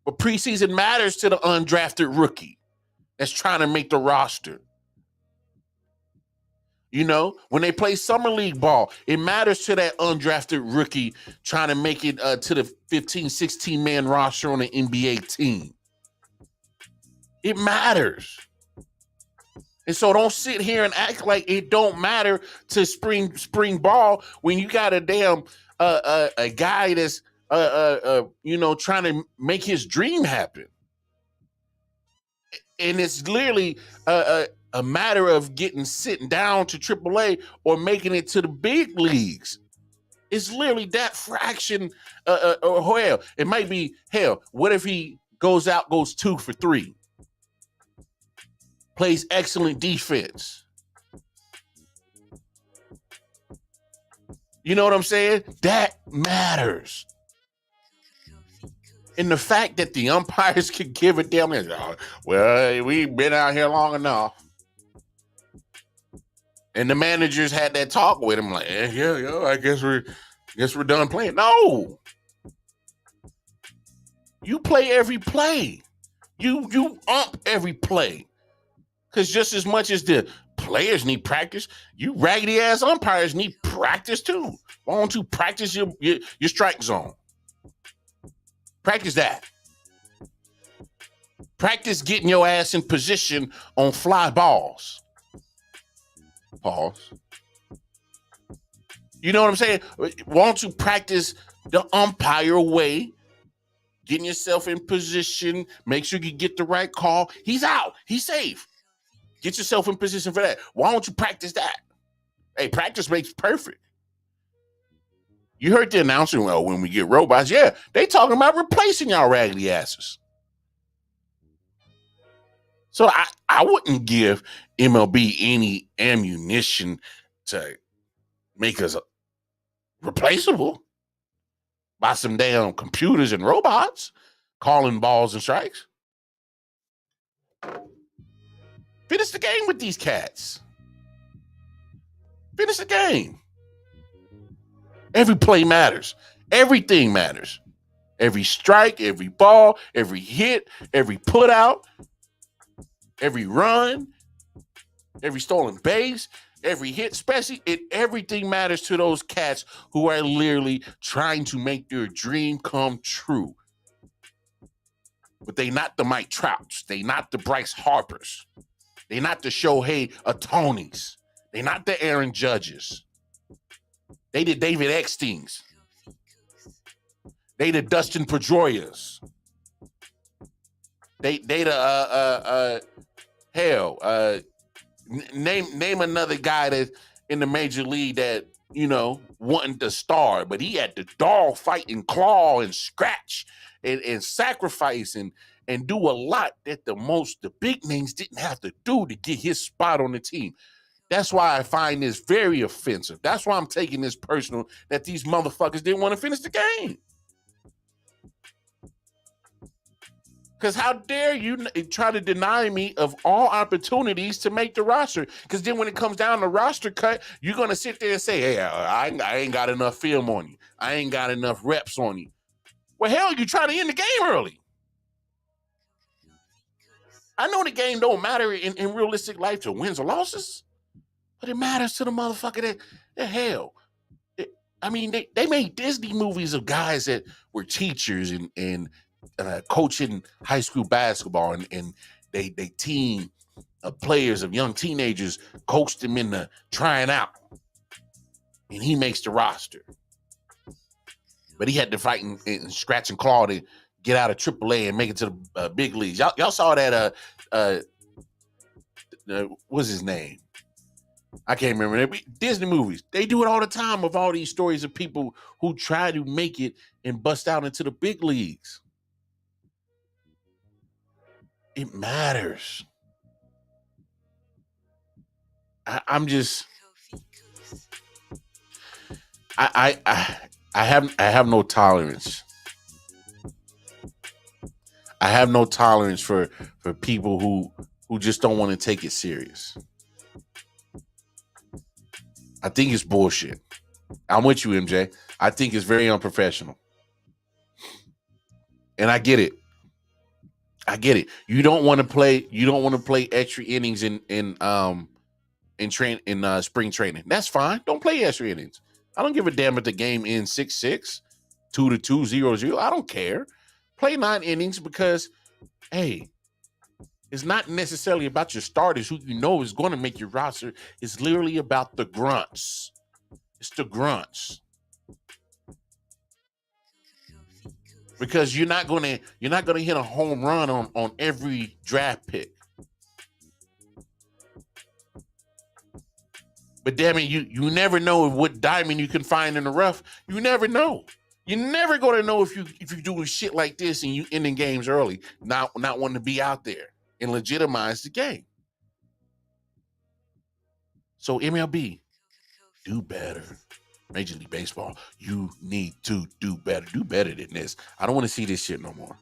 But preseason matters to the undrafted rookie that's trying to make the roster. When they play summer league ball, it matters to that undrafted rookie trying to make it to the 15, 16-man roster on an NBA team. It matters. And so don't sit here and act like it don't matter to spring ball when you got a damn a guy that's trying to make his dream happen. And it's literally a matter of sitting down to AAA or making it to the big leagues. It's literally that fraction. Or hell, it might be, what if he goes 2 for 3? Plays excellent defense. You know what I'm saying? That matters. And the fact that the umpires could give a damn, we've been out here long enough. And the managers had that talk with him, like, I guess we're done playing. No. You play every play. You ump every play. Because just as much as the players need practice, you raggedy ass umpires need practice too. Why don't you practice your strike zone? Practice that. Practice getting your ass in position on fly balls. Pause. You know what I'm saying? Why don't you practice the umpire way? Getting yourself in position. Make sure you get the right call. He's out. He's safe. Get yourself in position for that. Why don't you practice that? Hey, practice makes perfect. You heard the announcer, when we get robots, they talking about replacing y'all raggedy asses. So I wouldn't give MLB any ammunition to make us replaceable by some damn computers and robots calling balls and strikes. Finish the game with these cats. Finish the game. Every play matters. Everything matters. Every strike, every ball, every hit, every put out, every run, every stolen base, every hit, especially everything matters to those cats who are literally trying to make their dream come true. But they not the Mike Trouts. They not the Bryce Harpers. They not the Shohei Ohtanis. They not the Aaron Judges. They the David Ecksteins. They the Dustin Pedroias. They the name another guy that's in the major league that wanting to star, but he had to dog fight and claw and scratch and sacrifice and do a lot that the big names didn't have to do to get his spot on the team. That's why I find this very offensive. That's why I'm taking this personal, that these motherfuckers didn't want to finish the game. Because how dare you try to deny me of all opportunities to make the roster? Because then when it comes down to roster cut, you're going to sit there and say, hey, I ain't got enough film on you. I ain't got enough reps on you. Well, hell, you try to end the game early. I know the game don't matter in realistic life to wins or losses, but it matters to the motherfucker that hell. I mean, they made Disney movies of guys that were teachers and coaching high school basketball, and they team of players, of young teenagers, coached them into trying out, and he makes the roster. But he had to fight and scratch and claw to get out of AAA and make it to the big leagues. Y'all saw that? What's his name? I can't remember. Disney movies. They do it all the time of all these stories of people who try to make it and bust out into the big leagues. It matters. I'm just. I have no tolerance. I have no tolerance for people who just don't want to take it serious. I think it's bullshit. I'm with you, MJ. I think it's very unprofessional. And I get it. I get it. You don't want to play extra innings in spring training. That's fine. Don't play extra innings. I don't give a damn if the game ends 6-6, 2-2, 0-0. I don't care. Play 9 innings because, hey, it's not necessarily about your starters who you know is going to make your roster. It's literally about the grunts. It's the grunts. Because you're not gonna hit a home run on every draft pick. But damn it, you never know what diamond you can find in the rough. You never know. You're never gonna know if you're doing shit like this and you ending games early, not wanting to be out there and legitimize the game. So MLB, do better. Major League Baseball, you need to do better. Do better than this. I don't want to see this shit no more.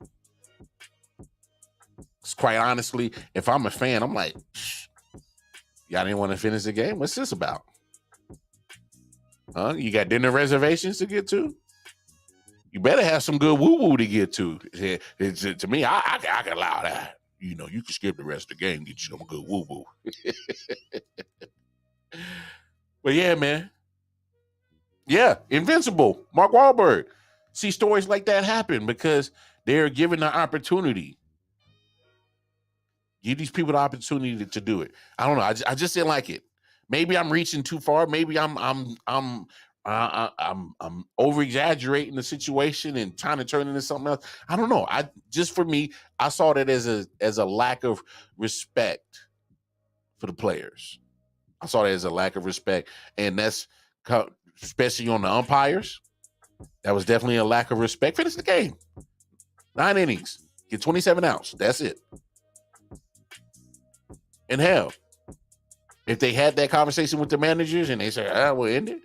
Because quite honestly, if I'm a fan, I'm like, y'all didn't want to finish the game? What's this about? Huh? You got dinner reservations to get to? You better have some good woo-woo to get to. To me, I can allow that. You know, you can skip the rest of the game, get you some good woo-woo. But yeah, man. Yeah, Invincible, Mark Wahlberg. See stories like that happen because they're given the opportunity. Give these people the opportunity to do it. I don't know. I just didn't like it. Maybe I'm reaching too far. Maybe I'm over exaggerating the situation and trying to turn it into something else. I don't know. For me, I saw that as a lack of respect for the players. I saw that as a lack of respect, and that's especially on the umpires. That was definitely a lack of respect. Finish the game. 9 innings. Get 27 outs. That's it. And hell, if they had that conversation with the managers and they said, we'll end it,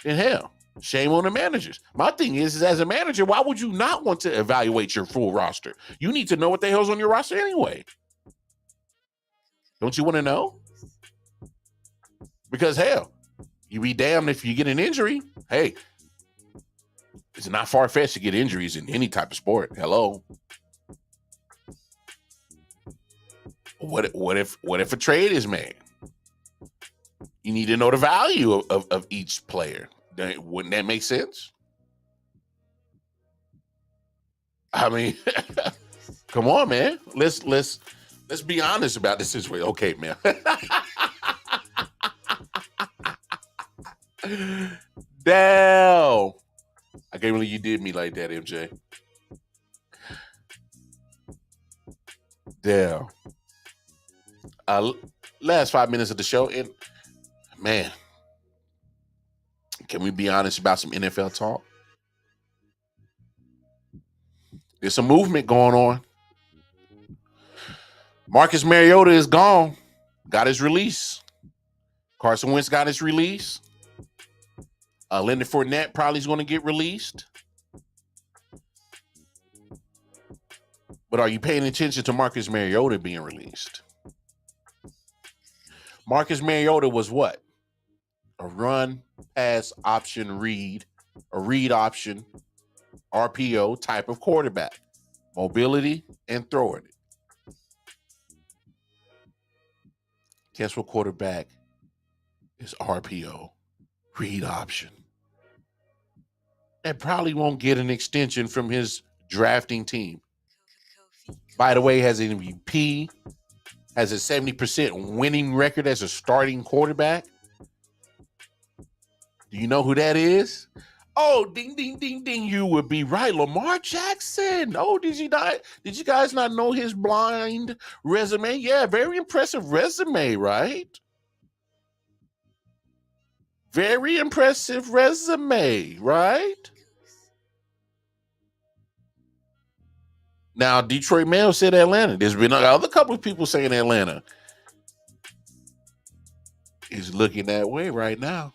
then hell, shame on the managers. My thing is as a manager, why would you not want to evaluate your full roster? You need to know what the hell's on your roster anyway. Don't you want to know? Because hell, you be damned if you get an injury. Hey, it's not far-fetched to get injuries in any type of sport. Hello. What if a trade is made? You need to know the value of each player. Wouldn't that make sense? I mean, come on, man. Let's be honest about this situation. Okay, man. Damn. I can't believe you did me like that, MJ. Damn. Last 5 minutes of the show, and man, can we be honest about some NFL talk? There's some movement going on. Marcus Mariota is gone. Got his release. Carson Wentz got his release. Leonard Fournette probably is going to get released. But are you paying attention to Marcus Mariota being released? Marcus Mariota was what? A run, pass, option, read, a read option, RPO type of quarterback. Mobility and throwing it. Guess what quarterback is RPO, read option? And probably won't get an extension from his drafting team. By the way, has an MVP, has a 70% winning record as a starting quarterback. Do you know who that is? Oh, ding, ding, ding, ding. You would be right. Lamar Jackson. Oh, did you guys not know his blind resume? Yeah, very impressive resume, right? Very impressive resume, right? Now, Detroit Mail said Atlanta. There's been another couple of people saying Atlanta is looking that way right now.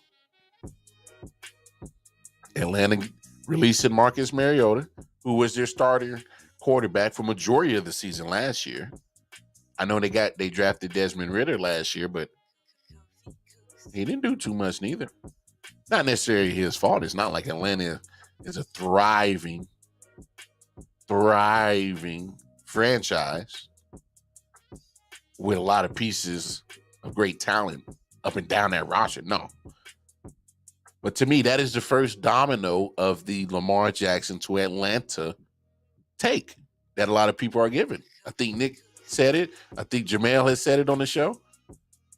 Atlanta releasing Marcus Mariota, who was their starting quarterback for majority of the season last year. I know they drafted Desmond Ridder last year, but he didn't do too much neither. Not necessarily his fault. It's not like Atlanta is a thriving franchise with a lot of pieces of great talent up and down that roster. No. But to me, that is the first domino of the Lamar Jackson to Atlanta take that a lot of people are giving. I think Nick said it. I think Jamel has said it on the show.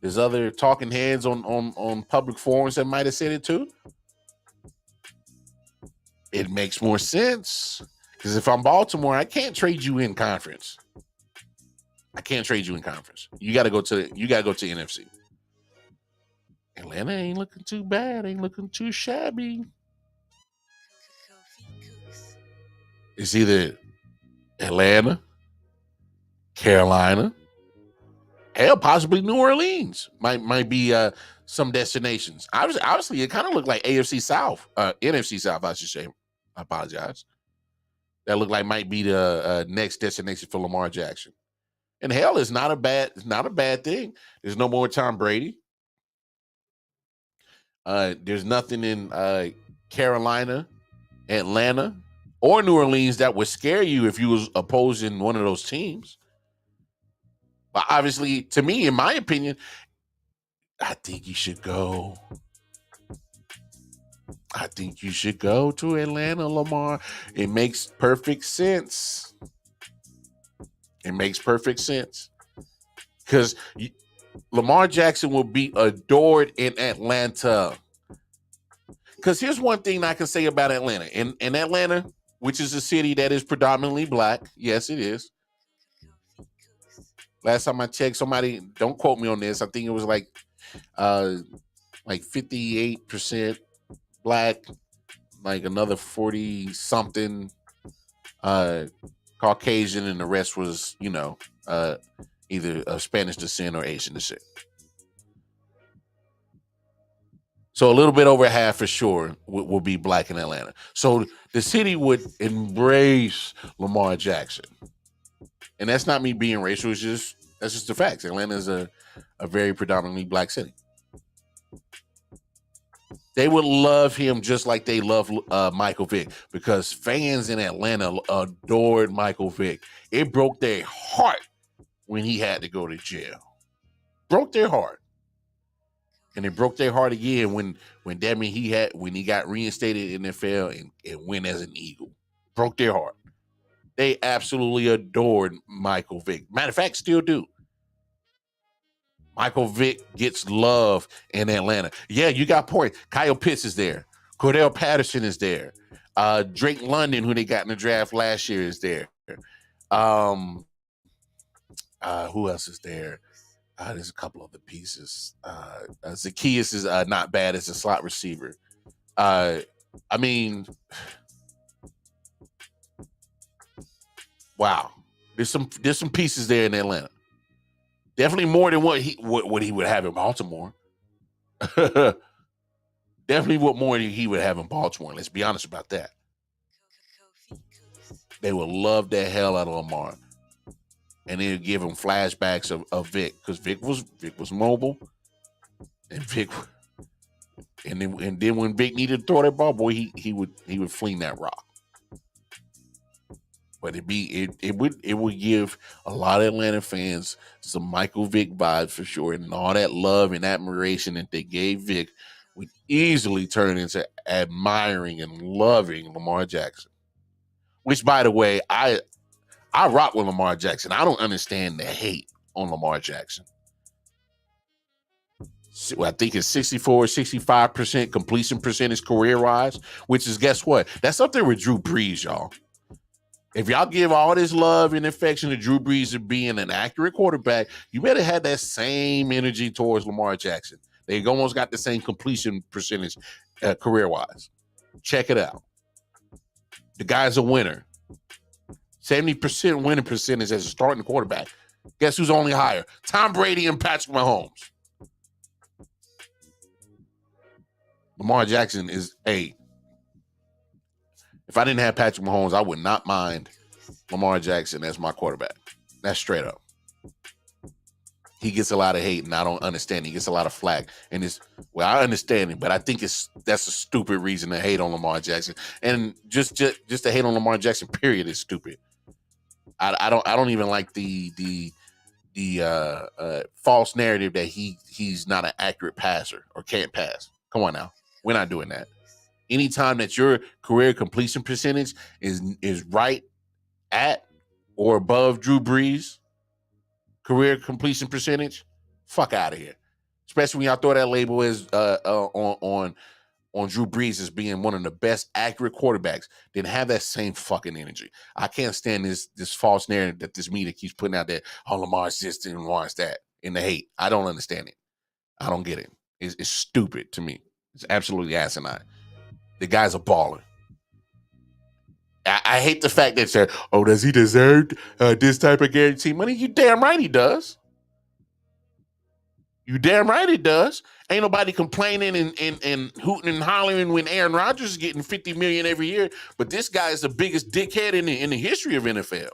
There's other talking heads on public forums that might have said it too. It makes more sense. Because if I'm Baltimore, I can't trade you in conference. You got to go to NFC. Atlanta ain't looking too bad. Ain't looking too shabby. It's either Atlanta, Carolina, hell, possibly New Orleans. Might be some destinations. Obviously, it kind of looked like NFC South, NFC South, I should say. I apologize. That looked like might be the next destination for Lamar Jackson. And hell, it's not a bad thing. There's no more Tom Brady. There's nothing in Carolina, Atlanta, or New Orleans that would scare you if you was opposing one of those teams. But obviously, to me, in my opinion, I think you should go. I think you should go to Atlanta, Lamar. It makes perfect sense. Because Lamar Jackson will be adored in Atlanta. Because here's one thing I can say about Atlanta. In Atlanta, which is a city that is predominantly black, yes, it is. Last time I checked, somebody, don't quote me on this, I think it was like 58% black, like another 40-something Caucasian, and the rest was, either of Spanish descent or Asian descent. So a little bit over half for sure will be black in Atlanta. So the city would embrace Lamar Jackson. And that's not me being racial. That's just the facts. Atlanta is a very predominantly black city. They would love him just like they love Michael Vick, because fans in Atlanta adored Michael Vick. It broke their heart when he had to go to jail. Broke their heart. And it broke their heart again when he got reinstated in the NFL and went as an Eagle. Broke their heart. They absolutely adored Michael Vick. Matter of fact, still do. Michael Vick gets love in Atlanta. Yeah, you got point. Kyle Pitts is there. Cordell Patterson is there. Drake London, who they got in the draft last year, is there. Who else is there? There's a couple other pieces. Zacchaeus is not bad as a slot receiver. Wow. There's some pieces there in Atlanta. Definitely more than what he would have in Baltimore. Definitely what more than he would have in Baltimore. Let's be honest about that. They would love the hell out of Lamar. and then give him flashbacks of Vic, because Vic was mobile, and then when Vic needed to throw that ball, boy, he would fling that rock. But it would give a lot of Atlanta fans some Michael Vick vibes for sure, and all that love and admiration that they gave Vic would easily turn into admiring and loving Lamar Jackson. Which, by the way, I rock with Lamar Jackson. I don't understand the hate on Lamar Jackson. I think it's 64, 65% completion percentage career-wise, which is, guess what? That's up there with Drew Brees, y'all. If y'all give all this love and affection to Drew Brees of being an accurate quarterback, you better have that same energy towards Lamar Jackson. They almost got the same completion percentage career-wise. Check it out. The guy's a winner. 70% winning percentage as a starting quarterback. Guess who's only higher? Tom Brady and Patrick Mahomes. Lamar Jackson is a. If I didn't have Patrick Mahomes, I would not mind Lamar Jackson as my quarterback. That's straight up. He gets a lot of hate, and I don't understand. He gets a lot of flack, and I understand it, but I think that's a stupid reason to hate on Lamar Jackson, and just to hate on Lamar Jackson, period, is stupid. I don't even like the false narrative that he's not an accurate passer or can't pass. Come on now, we're not doing that. Anytime that your career completion percentage is right at or above Drew Brees' career completion percentage, fuck out of here. Especially when y'all throw that label as on Drew Brees as being one of the best accurate quarterbacks, then have that same fucking energy. I can't stand this false narrative that this media keeps putting out there. Oh, Lamar's this and Lamar's that, in the hate. I don't understand it. I don't get it. It's stupid to me. It's absolutely asinine. The guy's a baller. I hate the fact that said, oh, does he deserve this type of guarantee money? You damn right he does. You damn right he does. Ain't nobody complaining and hooting and hollering when Aaron Rodgers is getting $50 million every year. But this guy is the biggest dickhead in the history of NFL,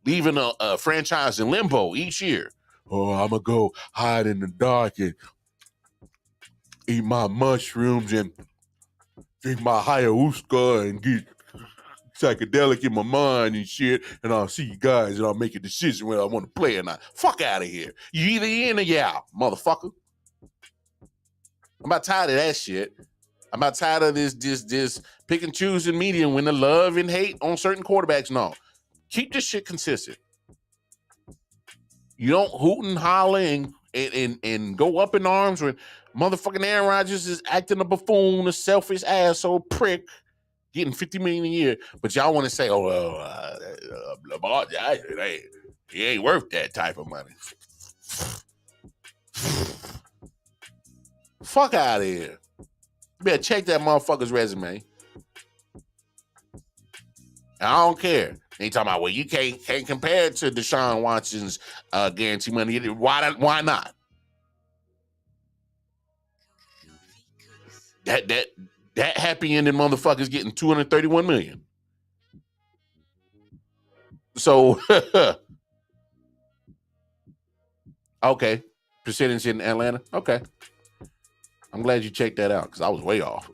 leaving a franchise in limbo each year. Oh, I'm gonna go hide in the dark and eat my mushrooms and drink my ayahuasca and get psychedelic in my mind and shit, and I'll see you guys and I'll make a decision whether I want to play or not. Fuck out of here. You either in or you out, motherfucker. I'm about tired of that shit. I'm about tired of this pick and choosing media when the love and hate on certain quarterbacks. No. Keep this shit consistent. You don't hoot and holler and go up in arms when motherfucking Aaron Rodgers is acting a buffoon, a selfish asshole prick, getting $50 million a year, but y'all want to say, Lamar, he ain't worth that type of money. Fuck out of here. You better check that motherfucker's resume. I don't care. They talking about, well, you can't compare it to Deshaun Watson's guarantee money. Why not? That happy ending motherfucker's getting $231 million. So, okay, percentage in Atlanta. Okay, I'm glad you checked that out because I was way off.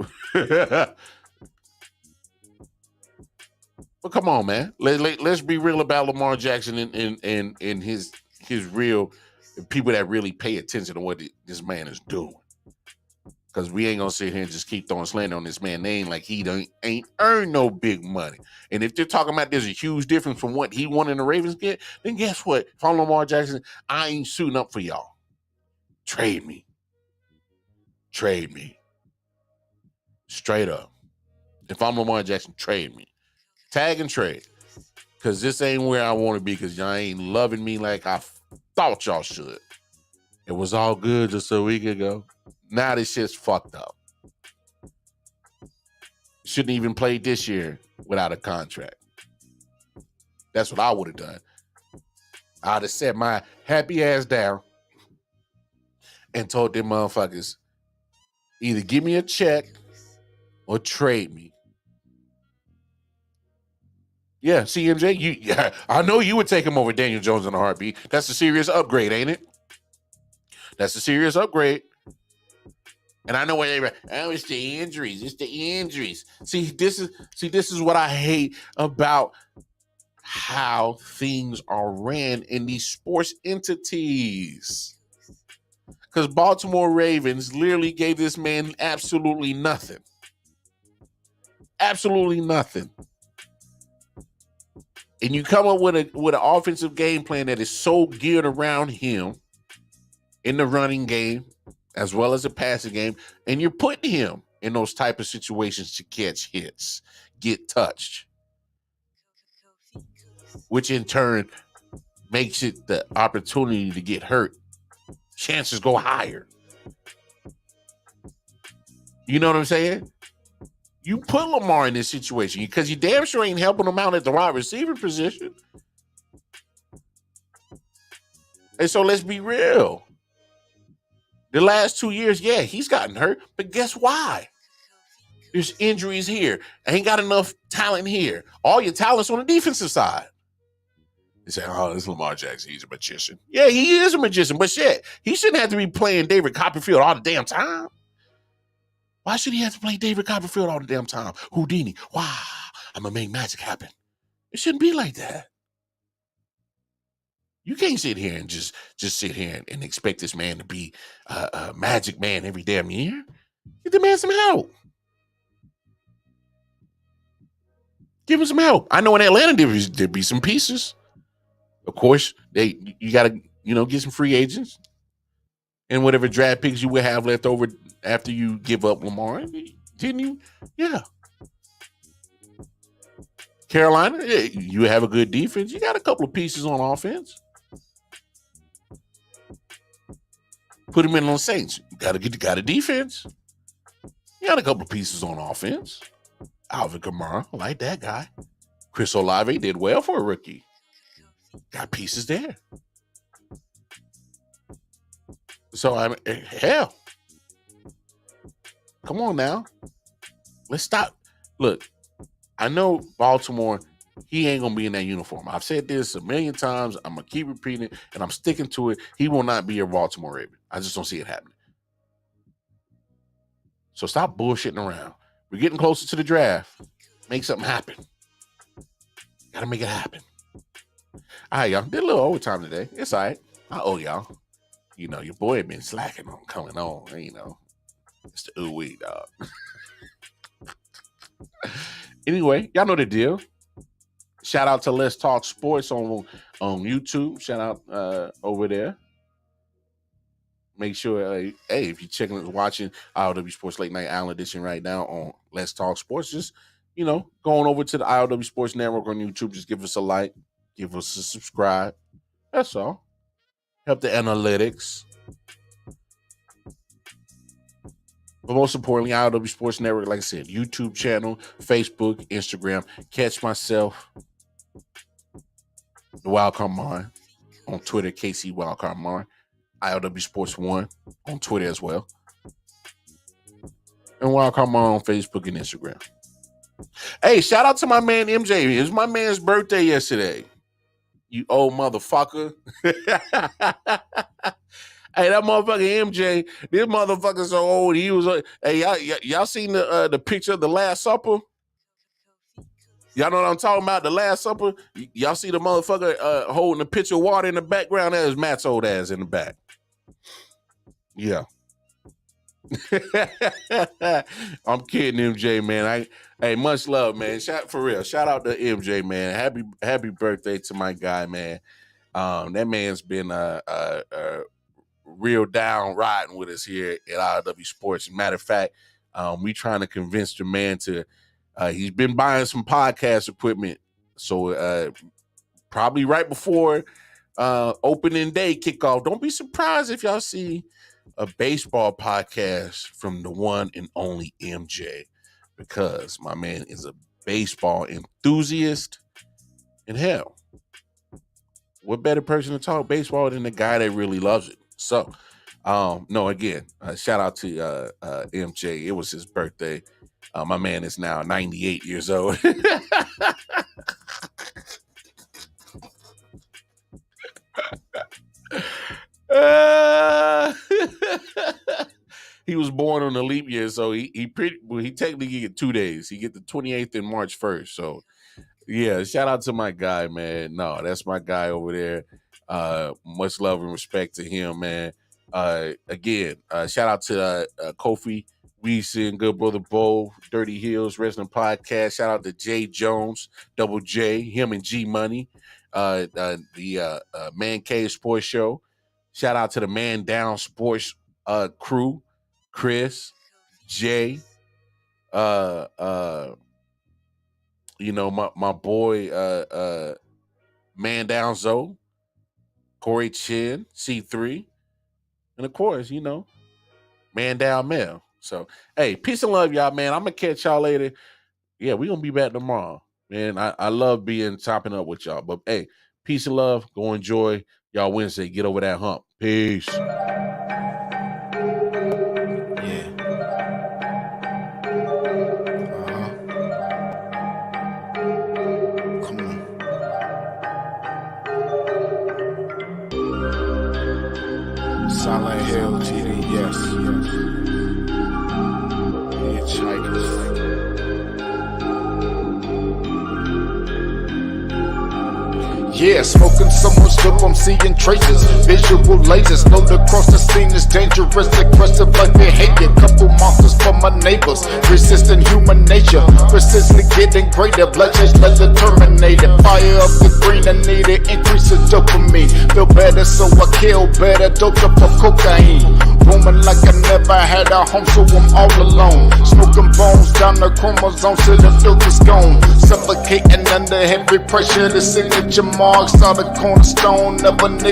But come on, man. Let's be real about Lamar Jackson and his real people that really pay attention to what this man is doing. Because we ain't gonna sit here and just keep throwing slander on this man's name like he ain't earned no big money. And if they're talking about there's a huge difference from what he won and the Ravens get, then guess what? If I'm Lamar Jackson, I ain't suiting up for y'all. Trade me. Straight up. If I'm Lamar Jackson, trade me. Tag and trade. Because this ain't where I want to be because y'all ain't loving me like I thought y'all should. It was all good just a week ago. Now this shit's fucked up. Shouldn't even play this year without a contract. That's what I would have done. I'd have set my happy ass down and told them motherfuckers, either give me a check or trade me. Yeah, CMJ, I know you would take him over Daniel Jones in a heartbeat. That's a serious upgrade, ain't it? That's a serious upgrade. And I know where they were. Oh, it's the injuries. It's the injuries. See, this is what I hate about how things are ran in these sports entities. Because Baltimore Ravens literally gave this man absolutely nothing. Absolutely nothing. And you come up with an offensive game plan that is so geared around him in the running game as well as the passing game, and you're putting him in those type of situations to catch hits, get touched, which in turn makes it the opportunity to get hurt. Chances go higher. You know what I'm saying? You put Lamar in this situation because you damn sure ain't helping him out at the wide receiver position. And so let's be real. The last 2 years, yeah, he's gotten hurt, but guess why? There's injuries here. Ain't got enough talent here. All your talent's on the defensive side. You say, oh, this is Lamar Jackson. He's a magician. Yeah, he is a magician, but shit, he shouldn't have to be playing David Copperfield all the damn time. Why should he have to play David Copperfield all the damn time? Houdini. Wow, I'm going to make magic happen. It shouldn't be like that. You can't sit here and just sit here and expect this man to be a magic man every damn year. Get the man some help. Give him some help. I know in Atlanta there'd be some pieces. Of course, you got to get some free agents and whatever draft picks you would have left over after you give up Lamar. Didn't you? Yeah. Carolina, you have a good defense. You got a couple of pieces on offense. Put him in on the Saints. You got a defense. You got a couple of pieces on offense. Alvin Kamara, I like that guy. Chris Olave did well for a rookie. Got pieces there. So, hell. Come on now. Let's stop. Look, I know Baltimore, he ain't going to be in that uniform. I've said this a million times. I'm going to keep repeating it, and I'm sticking to it. He will not be a Baltimore Raven. I just don't see it happening. So stop bullshitting around. We're getting closer to the draft. Make something happen. Got to make it happen. All right, y'all. Did a little overtime today. It's all right. I owe y'all. Your boy been slacking on coming on. It's the ooh-wee, dog. Anyway, y'all know the deal. Shout out to Let's Talk Sports on YouTube. Shout out over there. Make sure, hey, if you're watching I.O.W. Sports Late Night Island Edition right now on Let's Talk Sports, just, going over to the I.O.W. Sports Network on YouTube, just give us a like, give us a subscribe. That's all. Help the analytics. But most importantly, I.O.W. Sports Network, like I said, YouTube channel, Facebook, Instagram. Catch myself, the Wildcard Mind, on Twitter, KC Wildcard Mind. I.O.W. Sports 1 on Twitter as well. And Wildcard Mind on Facebook and Instagram. Hey, shout out to my man MJ. It was my man's birthday yesterday. You old motherfucker. Hey, that motherfucker MJ, this motherfucker so old. He was hey, y'all seen the picture of the Last Supper? Y'all know what I'm talking about? The Last Supper. Y'all see the motherfucker holding a pitcher of water in the background? That is Matt's old ass in the back. Yeah. I'm kidding, MJ, man. Hey, much love, man. For real. Shout out to MJ, man. Happy birthday to my guy, man. That man's been real down riding with us here at I.O.W. Sports. Matter of fact, we trying to convince the man to he's been buying some podcast equipment. So probably right before opening day kickoff, don't be surprised if y'all see a baseball podcast from the one and only MJ, because my man is a baseball enthusiast. And hell, what better person to talk baseball than the guy that really loves it? So, again, shout out to MJ. It was his birthday. My man is now 98 years old. born on a leap year, so he technically get 2 days. He get the 28th and March 1st. So yeah, shout out to my guy, man. No, that's my guy over there. Much love and respect to him, man. Again, shout out to Kofi Weeson, Good Brother Bo, Dirty Hills Wrestling Podcast. Shout out to Jay Jones, Double J, him and G Money, the Man Cave Sports Show. Shout out to the Man Down Sports crew, Chris, Jay, my boy Man Down Zoe, Corey Chin, C3, and of course, Man Down Mel. So, hey, peace and love, y'all, man. I'm gonna catch y'all later. Yeah, we're gonna be back tomorrow. Man, I love chopping up with y'all. But hey, peace and love. Go enjoy y'all Wednesday. Get over that hump. Peace. Silent Hill TD, yes. Hitchhikers. Yeah, smoking so much dope, I'm seeing traces. Visual lasers, know to cross the scene is dangerous. Aggressive like behavior, couple monsters for my neighbors. Resisting human nature, persistently getting greater. Blood chase like the Terminator. Fire up the green, I need it, increase the dopamine. Feel better, so I kill better. Doped up for cocaine. Roaming like I never had a home, so I'm all alone. Smoking bones down the chromosomes till the filter's gone. Suffocating under heavy pressure, the signature marks are the cornerstone of a nigga.